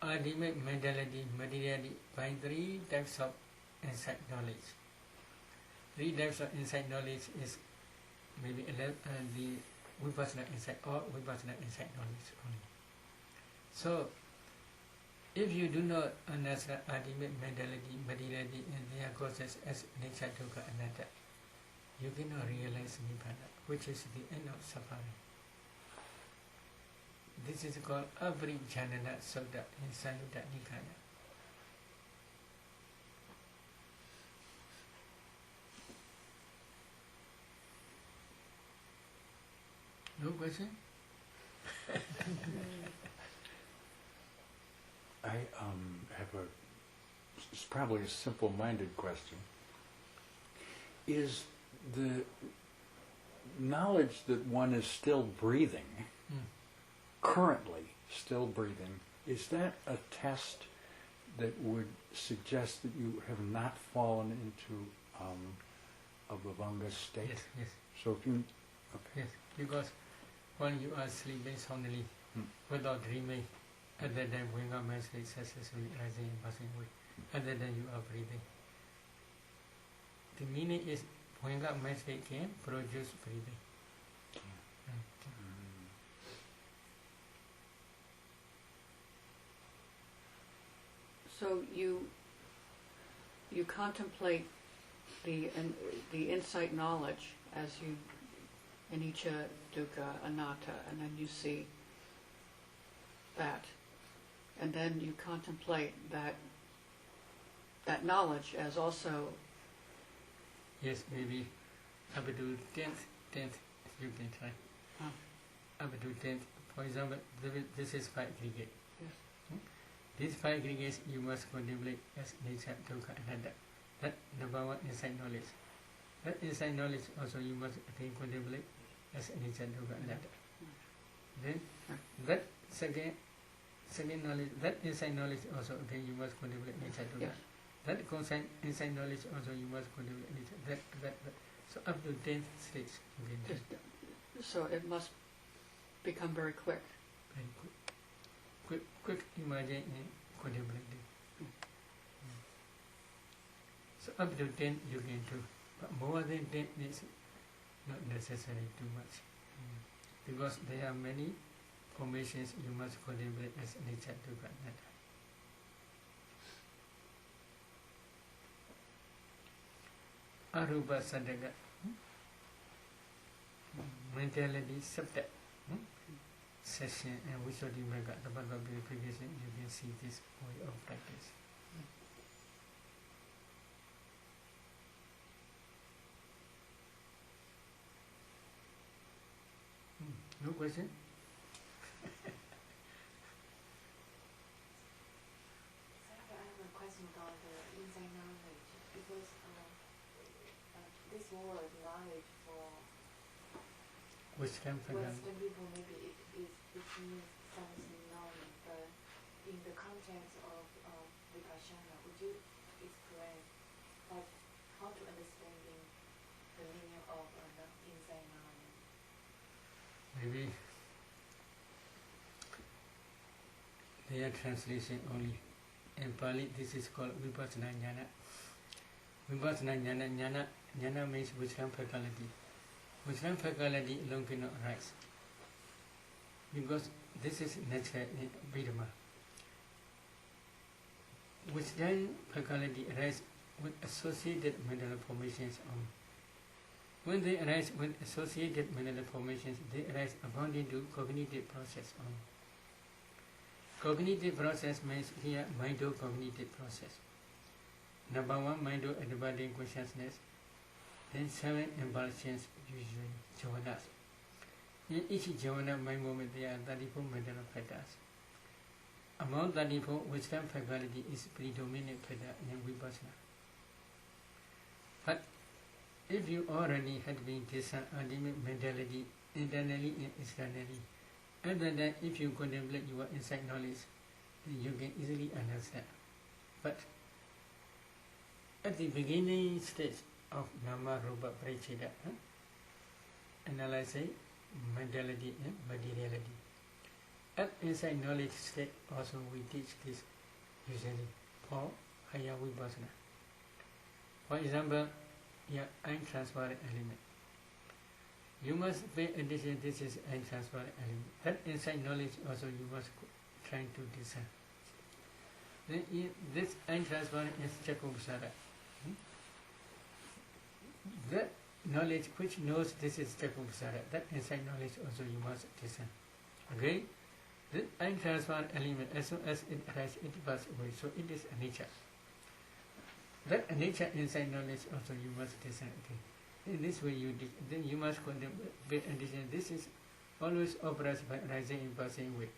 S1: ultimate mentality, materiality by 3 types of insight knowledge. 3 types of insight knowledge is maybe the vipassana insight or vipassana insight knowledge only. So, if you do not understand ultimate mentality, materiality, and their causes as nature, dukkha, anatta, you cannot realize nirvana, which is the end of suffering. This is called Abhijnana Sutta in Sayuddha Nikaya. No question?
S3: I have it's probably a simple-minded question. Is the knowledge that one is still breathing, currently still breathing, is that a test that would suggest that you have not fallen into a bhavanga state?
S1: Yes, yes.
S3: So if you... Okay.
S1: Yes, because when you are sleeping soundly, without dreaming, at that time bhanga mind state successfully rising and passing away. At that time you are breathing. The meaning is bhanga mind state can produce breathing.
S4: So you contemplate the insight knowledge as you anicca, dukkha, anatta, and then you see that, and then you contemplate that knowledge as also.
S1: Yes, maybe up to 10th you can try. Up to 10th, for example, this is 5 aggregate.
S4: Yes.
S1: These 5 aggregates you must contemplate as nature, dukkha, anatta. That number 1 insight knowledge. That insight knowledge also you must again contemplate as nature, dukkha, anatta. Then that second knowledge, that insight knowledge also again you must contemplate nature, dukkha.
S4: Yes.
S1: That insight knowledge also you must contemplate nature. That. So up to 10th stage you can do.
S4: So it must become very quick.
S1: Very quick imagine and contemplating. So up to 10 you can do, but more than 10 is not necessary too much, because there are many formations you must contemplate as nature, dukkha, anatta. Arupa Sadaka. Mentality subject. Session and Visuddhi Mega, the Bhagavad purification, you can see this way of practice. No question?
S2: I have a question about the insight knowledge because this word knowledge for
S1: Wisdom,
S2: Western people maybe it means something known, but in the context of Vipassana, would you explain how to understanding the meaning of the insight knowledge?
S1: maybe their translation only. In Pali, this is called Vipassana Jnana. Vipassana Jnana, Jnana means wisdom faculty. Wisdom faculty alone cannot arise. Because this is nature in Vidama. Wisdom faculty arise with associated mental formations only. When they arise with associated mental formations, they arise according to cognitive process only. Cognitive process means here mind-cognitive process. Number one, mind-abiding consciousness. Then 7 impulsions, usually jhanas. In each jhana mind moment there are 34 mental factors. Among 34, wisdom faculty is predominant factor in Vipassana. But if you already had been discerned ultimate mentality internally and externally, other than if you contemplate your insight knowledge, then you can easily understand. But at the beginning stage of Nama Rupa Paricheda, analyzing mentality and materiality. At insight knowledge stage also we teach this usually for higher Vipassana. For example, your untransparent element. You must pay attention, this is untransparent element. That insight knowledge also you must try to discern. Then this untransparent is Chakubhasara. That knowledge which knows this is Chakubhasara, that insight knowledge also you must discern. Okay? This untransparent element, as soon as it arises, it passes away, so it is a nature. That nature insight knowledge also you must discern. Okay? In this way then you must contemplate and discern. This is always operates by rising and passing away.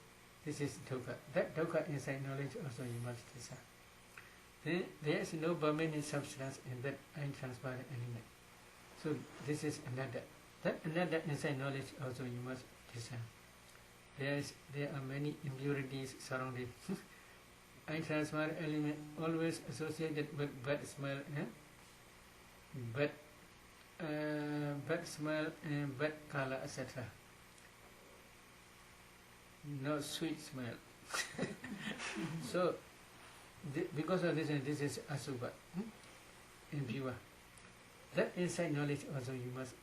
S1: This is dukkha. That dukkha insight knowledge also you must discern. Then there is no permanent substance in that untransparent element. So this is another. That another insight knowledge also you must discern. There are many impurities surrounding. Untransparent element always associated with bad smell, bad smell and bad color, etc. No sweet smell. So because of this is asubha, impure. That insight knowledge also you must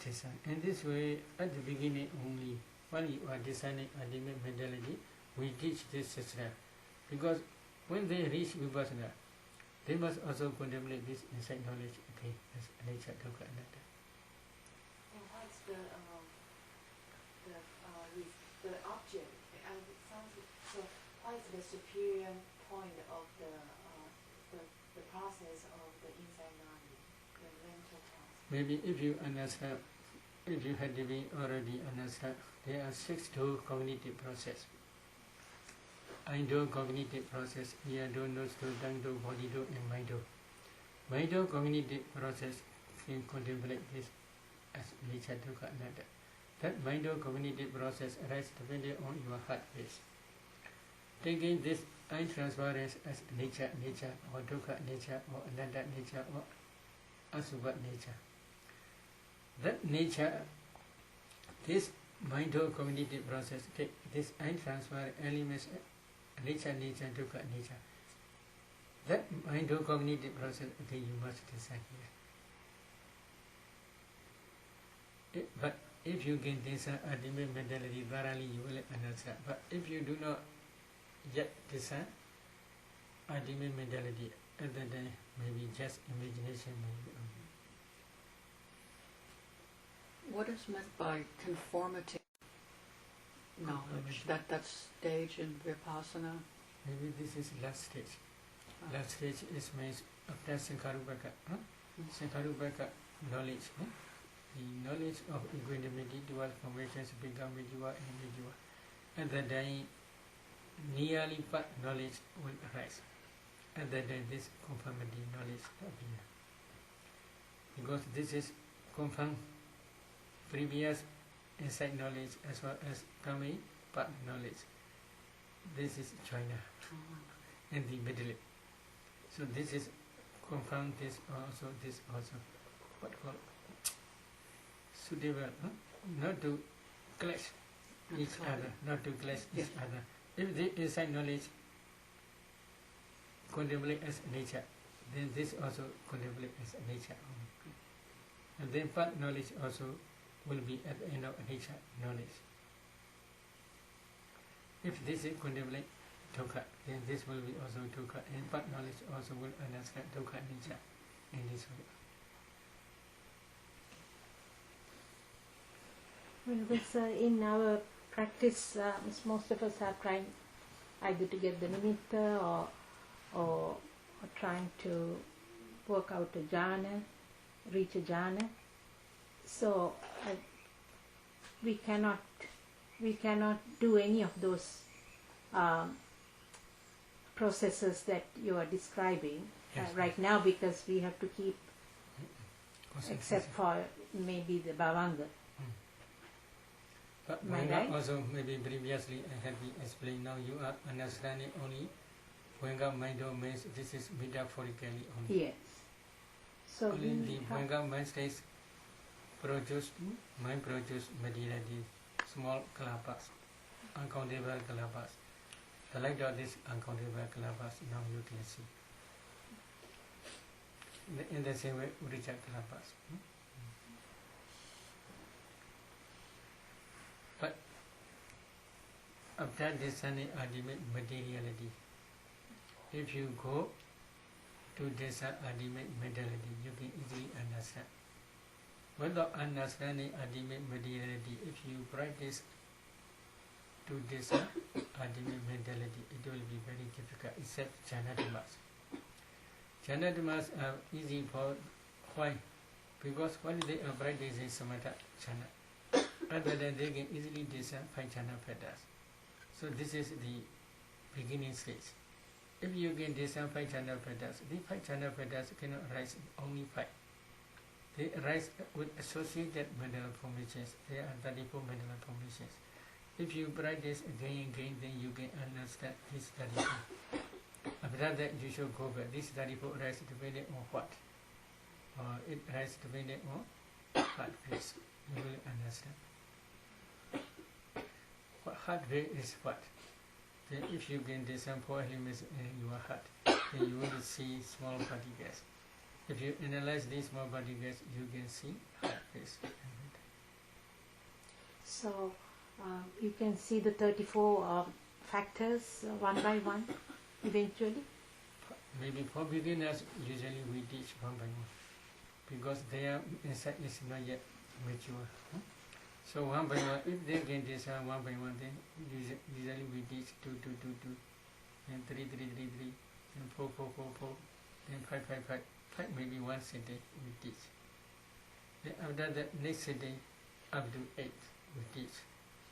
S1: discern. In this way, at the beginning only, while you are discerning ultimate mentality, we teach this system. Because when they reach Vipassana, they must also contemplate this insight knowledge, as nature, dukkha, anatta.
S2: And what's the object? So what is the superior point of the process of the insight knowledge, the mental process?
S1: Maybe if you understand, if you had been already understand, there are 6 cognitive process. Indo cognitive process, Yado, Nosto, Dangdo, Bodido, and Maido. Maido cognitive process can contemplate this as nature, dukkha, anatta. That Maido cognitive process arises depending on your heart base. Taking this untransparent as nature, or dukkha nature, or anatta nature, or asubha nature. That nature, this Maido cognitive process, take this untransparent elements, nature, dukkha, nature. That mind-cognitive process, you must decide here. But if you can discern ultimate mentality thoroughly, you will understand. But if you do not yet discern, ultimate mentality. At that time, maybe just imagination. Maybe.
S4: What is meant by conformity knowledge? That stage in Vipassana?
S1: Maybe this is last stage. Last stage is means after Sankharupaka. Sankharupaka knowledge. The knowledge of equanimity, dual formations, become dual and dual. At that time, nearly part knowledge will arise. At that time, this conformity knowledge appear. Because this is confirmed previous insight knowledge as well as coming part knowledge. This is China and the middle. So this is confirmed, this also. What called? Suitable, not to clash each other, not to clash each other. If the insight knowledge contemplate as nature, then this also contemplate as nature. And then part knowledge also will be at the end of nature knowledge. If this is contemplate dukkha, then this will be also dukkha, and part knowledge also will understand dukkha nature in this way.
S5: Well, this, in our practice, most of us are trying either to get the nimitta or trying to work out a jhana, reach a jhana. So we cannot do any of those processes that you are describing right now, because we have to keep, except for maybe the bhavanga.
S1: But
S5: Right?
S1: also maybe previously I had been explained. Now you are understanding only Bhavanga mind means this is metaphorically only.
S5: Yes. So
S1: only the Bhavanga mind states mind produce materiality, small kalapas, uncountable kalapas. The light of these uncountable kalapas now you can see. In the same way, Urija kalapas. But after discerning ultimate materiality, if you go to discern ultimate materiality, you can easily understand. Without understanding ultimate materiality, if you practice to discern ultimate mentality, it will be very difficult, except Janatamas. Janatamas are easy for why? Because when they are practicing samatha jhana, other than they can easily discern 5 jhana fetters. So this is the beginning stage. If you can discern 5 jhana fetters, the 5 jhana fetters cannot arise only 5. They arise with associated mental formations. There are 34 mental formations. If you practice again and again, then you can understand this 34. After that, you should go back. This 34 arise depending on what? It arises depending on heart rate. You will understand. Heart rate is what? Then if you can discern 4 elements in your heart, then you will see small particles. If you analyze these small particles, you can see heart rate.
S5: So you can see the 34 factors one by one eventually.
S1: Maybe for beginners, usually we teach one by one, because their insight is not yet mature. So one by one, if they can discern one by one, then usually we teach 2, 2, 2, 2, then 3, 3, 3, 3, then 4, 4, 4, 4, then 5, 5, 5, 5, maybe once a day we teach. Then after that, next day up to 8 we teach.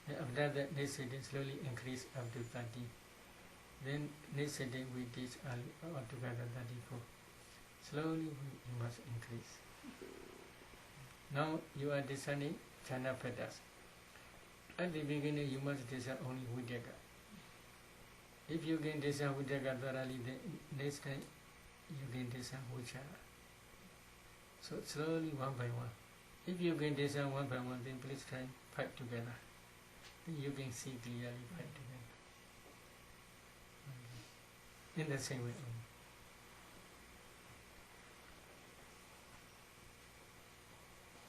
S1: Then after that, next day slowly increase up to 30. Then next day we teach altogether 34. Slowly you must increase. Now you are discerning jhana fetters. At the beginning you must discern only Vidyaka. If you can discern Vidyaka thoroughly, then next time you can discern Vichara. So slowly one by one. If you can discern one by one, then please try 5 together. Then you can see clearly 5 together. In the same way only.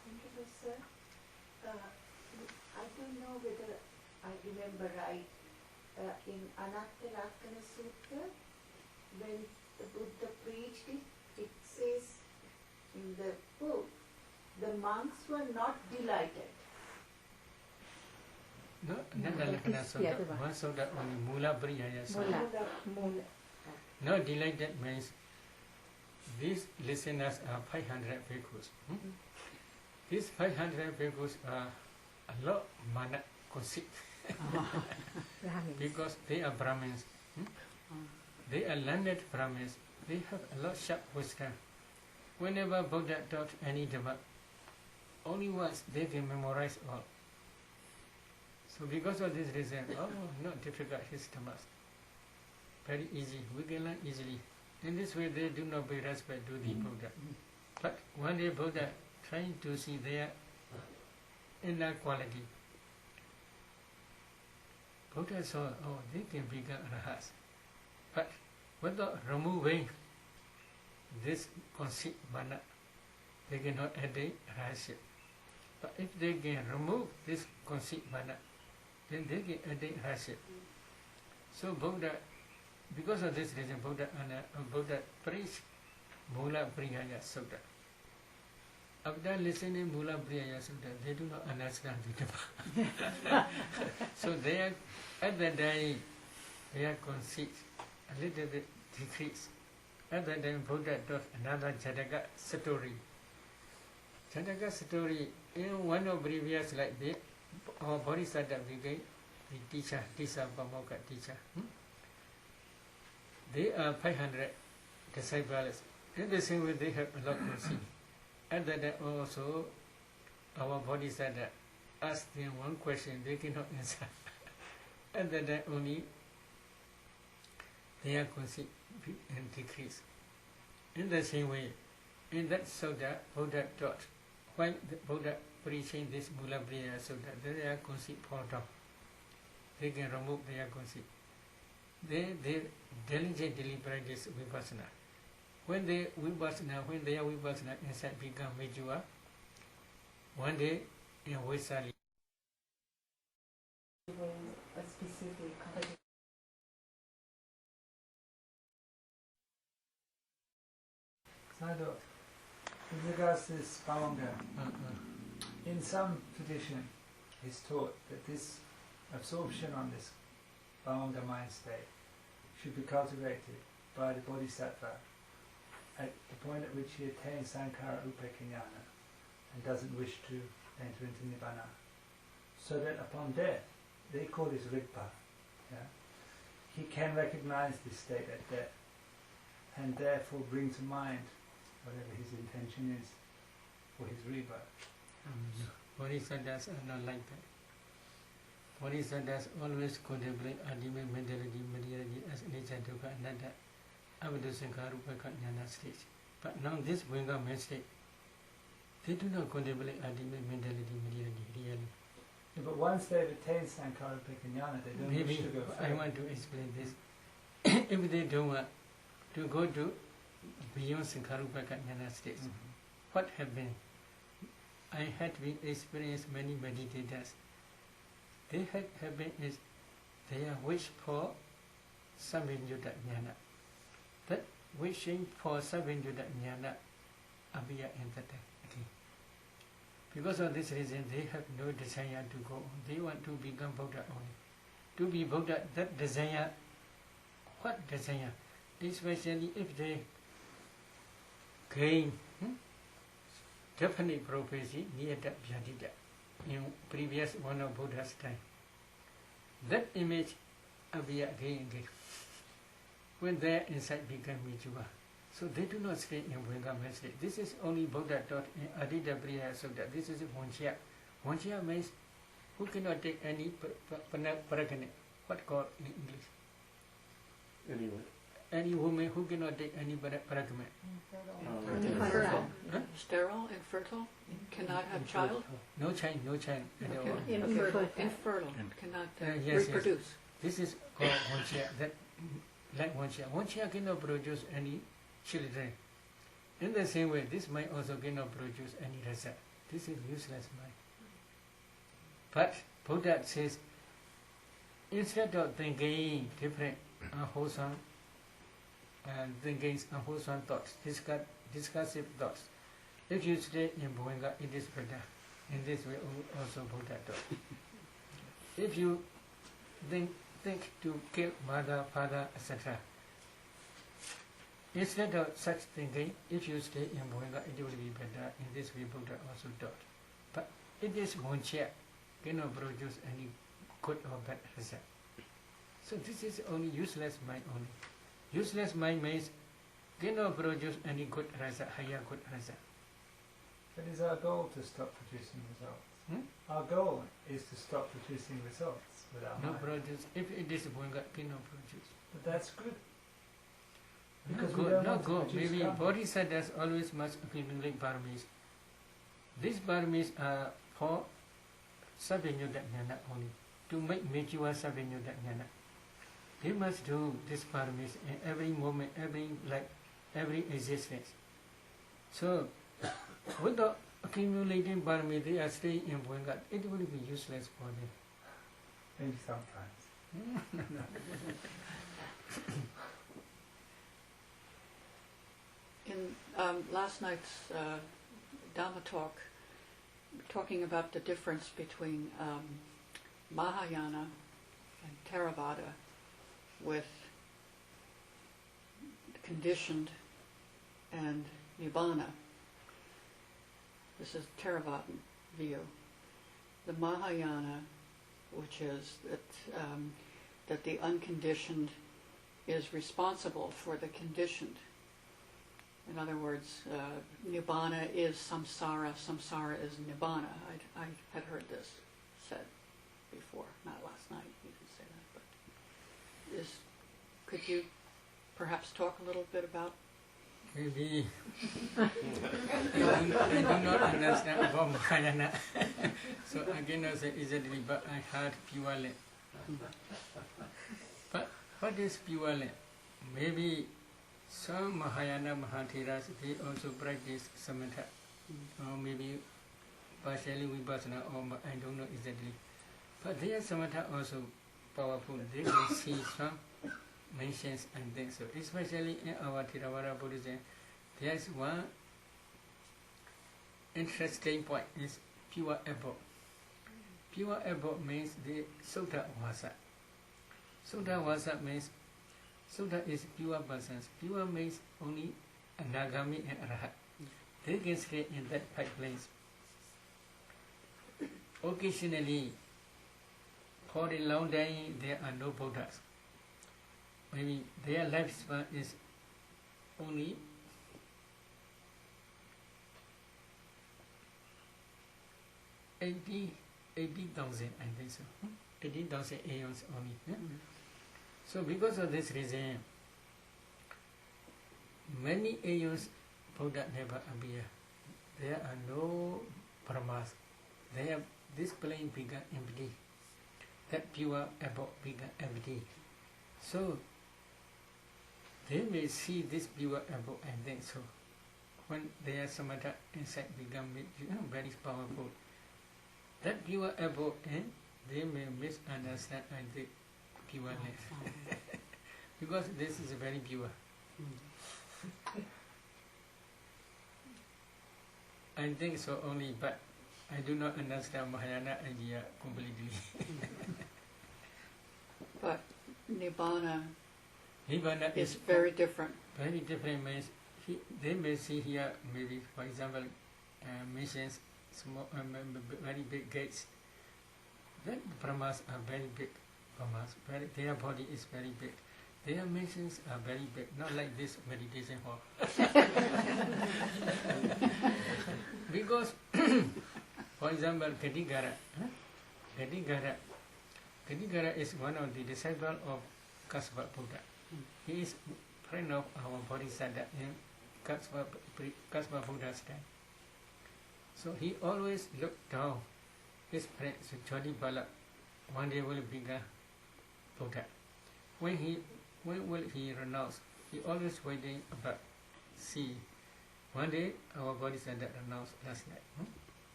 S2: Thank you, sir. I don't know whether I remember right. In Anatta Lakkhana Sutta,
S6: when the Buddha preached it, it says in the book, the monks were not delighted.
S1: No,
S5: that is the other one.
S1: one soda only Mula Briyaya
S5: Mula.
S1: Soda.
S5: Mula.
S1: No, delighted means these listeners are 500 bhikkhus. These 500 bhikkhus are a lot mana conceit.
S5: Brahmins.
S1: Because they are Brahmins. They are learned Brahmins. They have a lot sharp wisdom. Whenever Buddha taught any Dhamma, only once they can memorize all. So because of this reason, not difficult his Dhammas. Very easy, we can learn easily. In this way they do not pay respect to the Buddha. But one day Buddha trying to see their inner quality. Buddha saw, they can become arahats. But without removing this conceit, mana, they cannot attain arahantship. But if they can remove this conceit, mana, then they can attain arahantship. So Buddha, because of this reason, Buddha preached Mula Priyaya Sutta. After listening Mula Priyaya Sutta, they do not understand the Dhamma. So they are, at that day, their conceit a little bit decreased. At that time, Buddha taught another Jataka story. Jataka story, in one of previous like this, our Bodhisattva became the teacher, Tisabhamokkha teacher. They are 500 disciples. In the same way, they have a lot of conceit. At that time also, our Bodhisattva asked them one question, they cannot answer. At that time only, their conceit decreased. In the same way, in that sutta, Buddha taught, while the Buddha preaching this Mula Priyaya Sutta, their conceit fall down. They can remove their conceit. They diligently practice vipassana. When their vipassana inside become mature, one day in Vaisali,
S2: A specific context.
S7: Sadhu, with regards to this Pavanga, in some tradition it's taught that this absorption on this Pavanga mind state should be cultivated by the Bodhisattva at the point at which he attains Sankhara Upekkhañāna and doesn't wish to enter into Nibbana. So that upon death, they call this Rigpa, he can recognize this state at death and therefore bring to mind whatever his intention is for his rebirth.
S1: Bodhisattvas are not like that. Bodhisattvas always contemplate ultimate mentality, materiality as nature, dukkha, anatta, abhidha sankhara upekkhañāna stage. But now this Vinga mistake, they do not contemplate ultimate mentality, materiality, reality.
S7: Yeah, but once they've attained Sankhara Upekkhañāna, they don't wish to go further.
S1: I want to explain this. If they don't want to go to beyond Sankhara Upekkhañāna stage, what happened? I had been experienced many meditators. They had happened is they are wish for Saviññutta Jnana. That wishing for Saviññutta Jnana appear in that time. Because of this reason, they have no desire to go on. They want to become Buddha only. To be Buddha, that desire, what desire? Especially if they gain definite prophecy near that Vyadita in previous one of Buddha's time. That image appear again and again. When their insight become mature. So they do not stay in Vingama state. This is only Buddha taught in Adita Priyaya Sutta. This is Vanchya. Vanchya means who cannot take any paragane. What called in English?
S8: Anyway.
S1: Any woman who cannot take any paragame.
S4: Infertile. Sterile, infertile, cannot have child.
S1: No child at all.
S4: Infertile, cannot
S1: Yes.
S4: reproduce.
S1: This is called Vanchya. That like Vanchya. Vanchya cannot produce any children. In the same way, this mind also cannot produce any rasa. This is useless mind. But Buddha says, instead of thinking different, unwholesome, thinking unwholesome thoughts, discursive thoughts. If you stay in Bhuanga, it is better. In this way also Buddha taught. If you think to kill mother, father, etc., instead of such thinking, if you stay in Bhuanga, it will be better. In this way Buddha also taught. But it is one chair, cannot produce any good or bad result. So this is only useless mind only. Useless mind means cannot produce any good result, higher good result.
S7: But is our goal to stop producing results? Our goal is to stop producing results with our
S1: No
S7: mind.
S1: produce. If it is Bhuanga, cannot produce.
S7: But that's good.
S1: Not
S7: Because we
S1: good,
S7: don't
S1: not
S7: want to
S1: good.
S7: produce
S1: Maybe
S7: karma.
S1: Bodhisattvas always must accumulate paramis. These paramis are for Savinyuta Jnana only, to make mature Savinyuta Jnana. They must do these paramis in every moment, every existence. So, without accumulating parami, they are staying in Bhuanga. It will be useless for them.
S7: Maybe sometimes.
S4: In last night's Dhamma talk, talking about the difference between Mahayana and Theravada with conditioned and Nibbana. This is Theravadan view. The Mahayana, which is that the unconditioned is responsible for the conditioned. In other words, Nibbana is samsara, samsara is Nibbana. I had heard this said before, not last night, you didn't say that, but could you perhaps talk a little bit about?
S1: Maybe I do not understand about Mahayana. So I cannot say exactly, but I heard pure land. But what is pure land? Maybe some Mahayana Mahatheras, they also practice samatha, or maybe partially vipassana, or I don't know exactly. But their samatha also powerful. They can see some mentions and things. So especially in our Theravada Buddhism, there is one interesting point, is pure abode. Pure abode means the Sutta Vasa. Sutta Vasa means Sutta is pure persons. Pure means only Anagami and Arahat. They can stay in that five planes. Occasionally, for a long time, there are no Buddhas. Maybe their lifespan is only 80,000, I think so. 80,000 aeons only. So because of this reason, many aeons Buddha never appear. There are no Brahmas. This plane become empty. That pure abode become empty. So they may see this pure abode and then so when their samatha inside become very powerful, that pure abode and they may misunderstand and think pureness. Because this is very pure. I think so only, but I do not understand Mahayana idea completely.
S4: But Nibbana
S1: Nibbana
S4: is very different.
S1: Very different means they may see here, maybe for example, missions, small, very big gates. Then Brahmas are very big. Brahmas, their body is very big. Their missions are very big, not like this meditation hall. Because, for example, Gadigara. Gadigara is one of the disciples of Kasva Buddha. He is friend of our Bodhisattva in Kasva Buddha's time. So he always looked down his friend Jodhipala. One day will become Buddha. When will he renounce? He always waiting about see. One day our Bodhisattva renounced last night.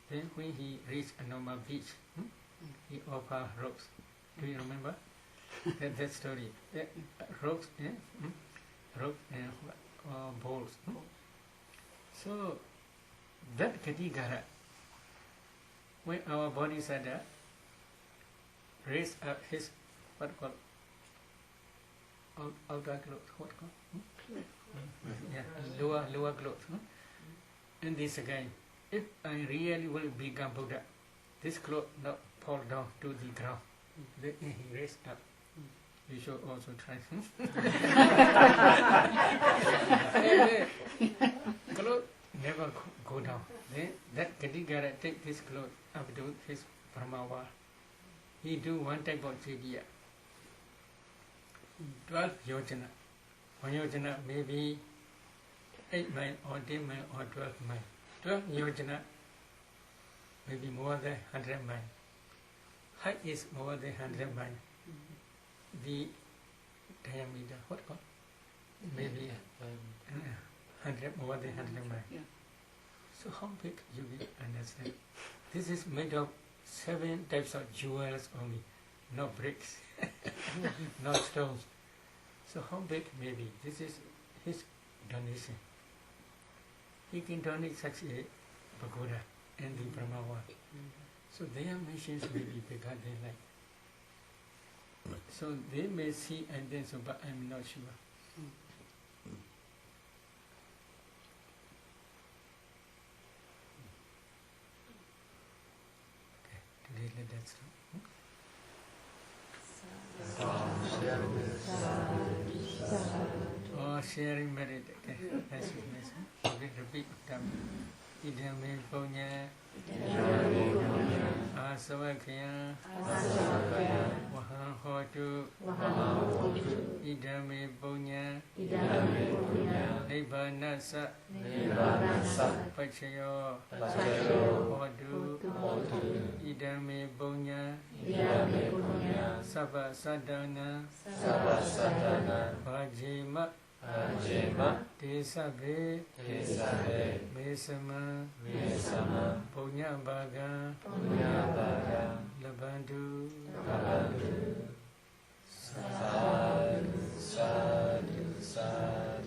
S1: Then when he reached Anoma beach, he offered ropes. Do you remember that story? Ropes. rope and balls. So that Katigara, when our body said that, raise up his what called outer cloth, what called? Yeah, lower cloth. And this again, if I really will become Buddha, this cloth not fall down to the ground. Then he raised up. You should also try. Cloth never go down. Then that Katigara take this cloth up to his Brahmawa. He do one type of jivya. 12 yojana. 1 yojana maybe 8 mile or 10 mile or 12 mile. 12 yojana maybe more than 100 mile. Height is more than 100 mile. The diameter, what called? Maybe 100, more than 100 mile.
S4: Yeah.
S1: So how big you will understand? This is made of 7 types of jewels only, no bricks, no stones. So how big maybe? This is his donation. He can donate such a pagoda and the Brahmawa. So their missions may be bigger than like. So they may see and then so, but I'm not sure. Okay, today let that stop. Oh, sharing merit. Okay, that's it. Okay, repeat. Idame punya asawakya wahang hotu idame punya nibanasa pacayo hodu idame punya sabha sadhana vajima Desabe Mesama Punya Baga Labandu Sadhu Sadhu Sadhu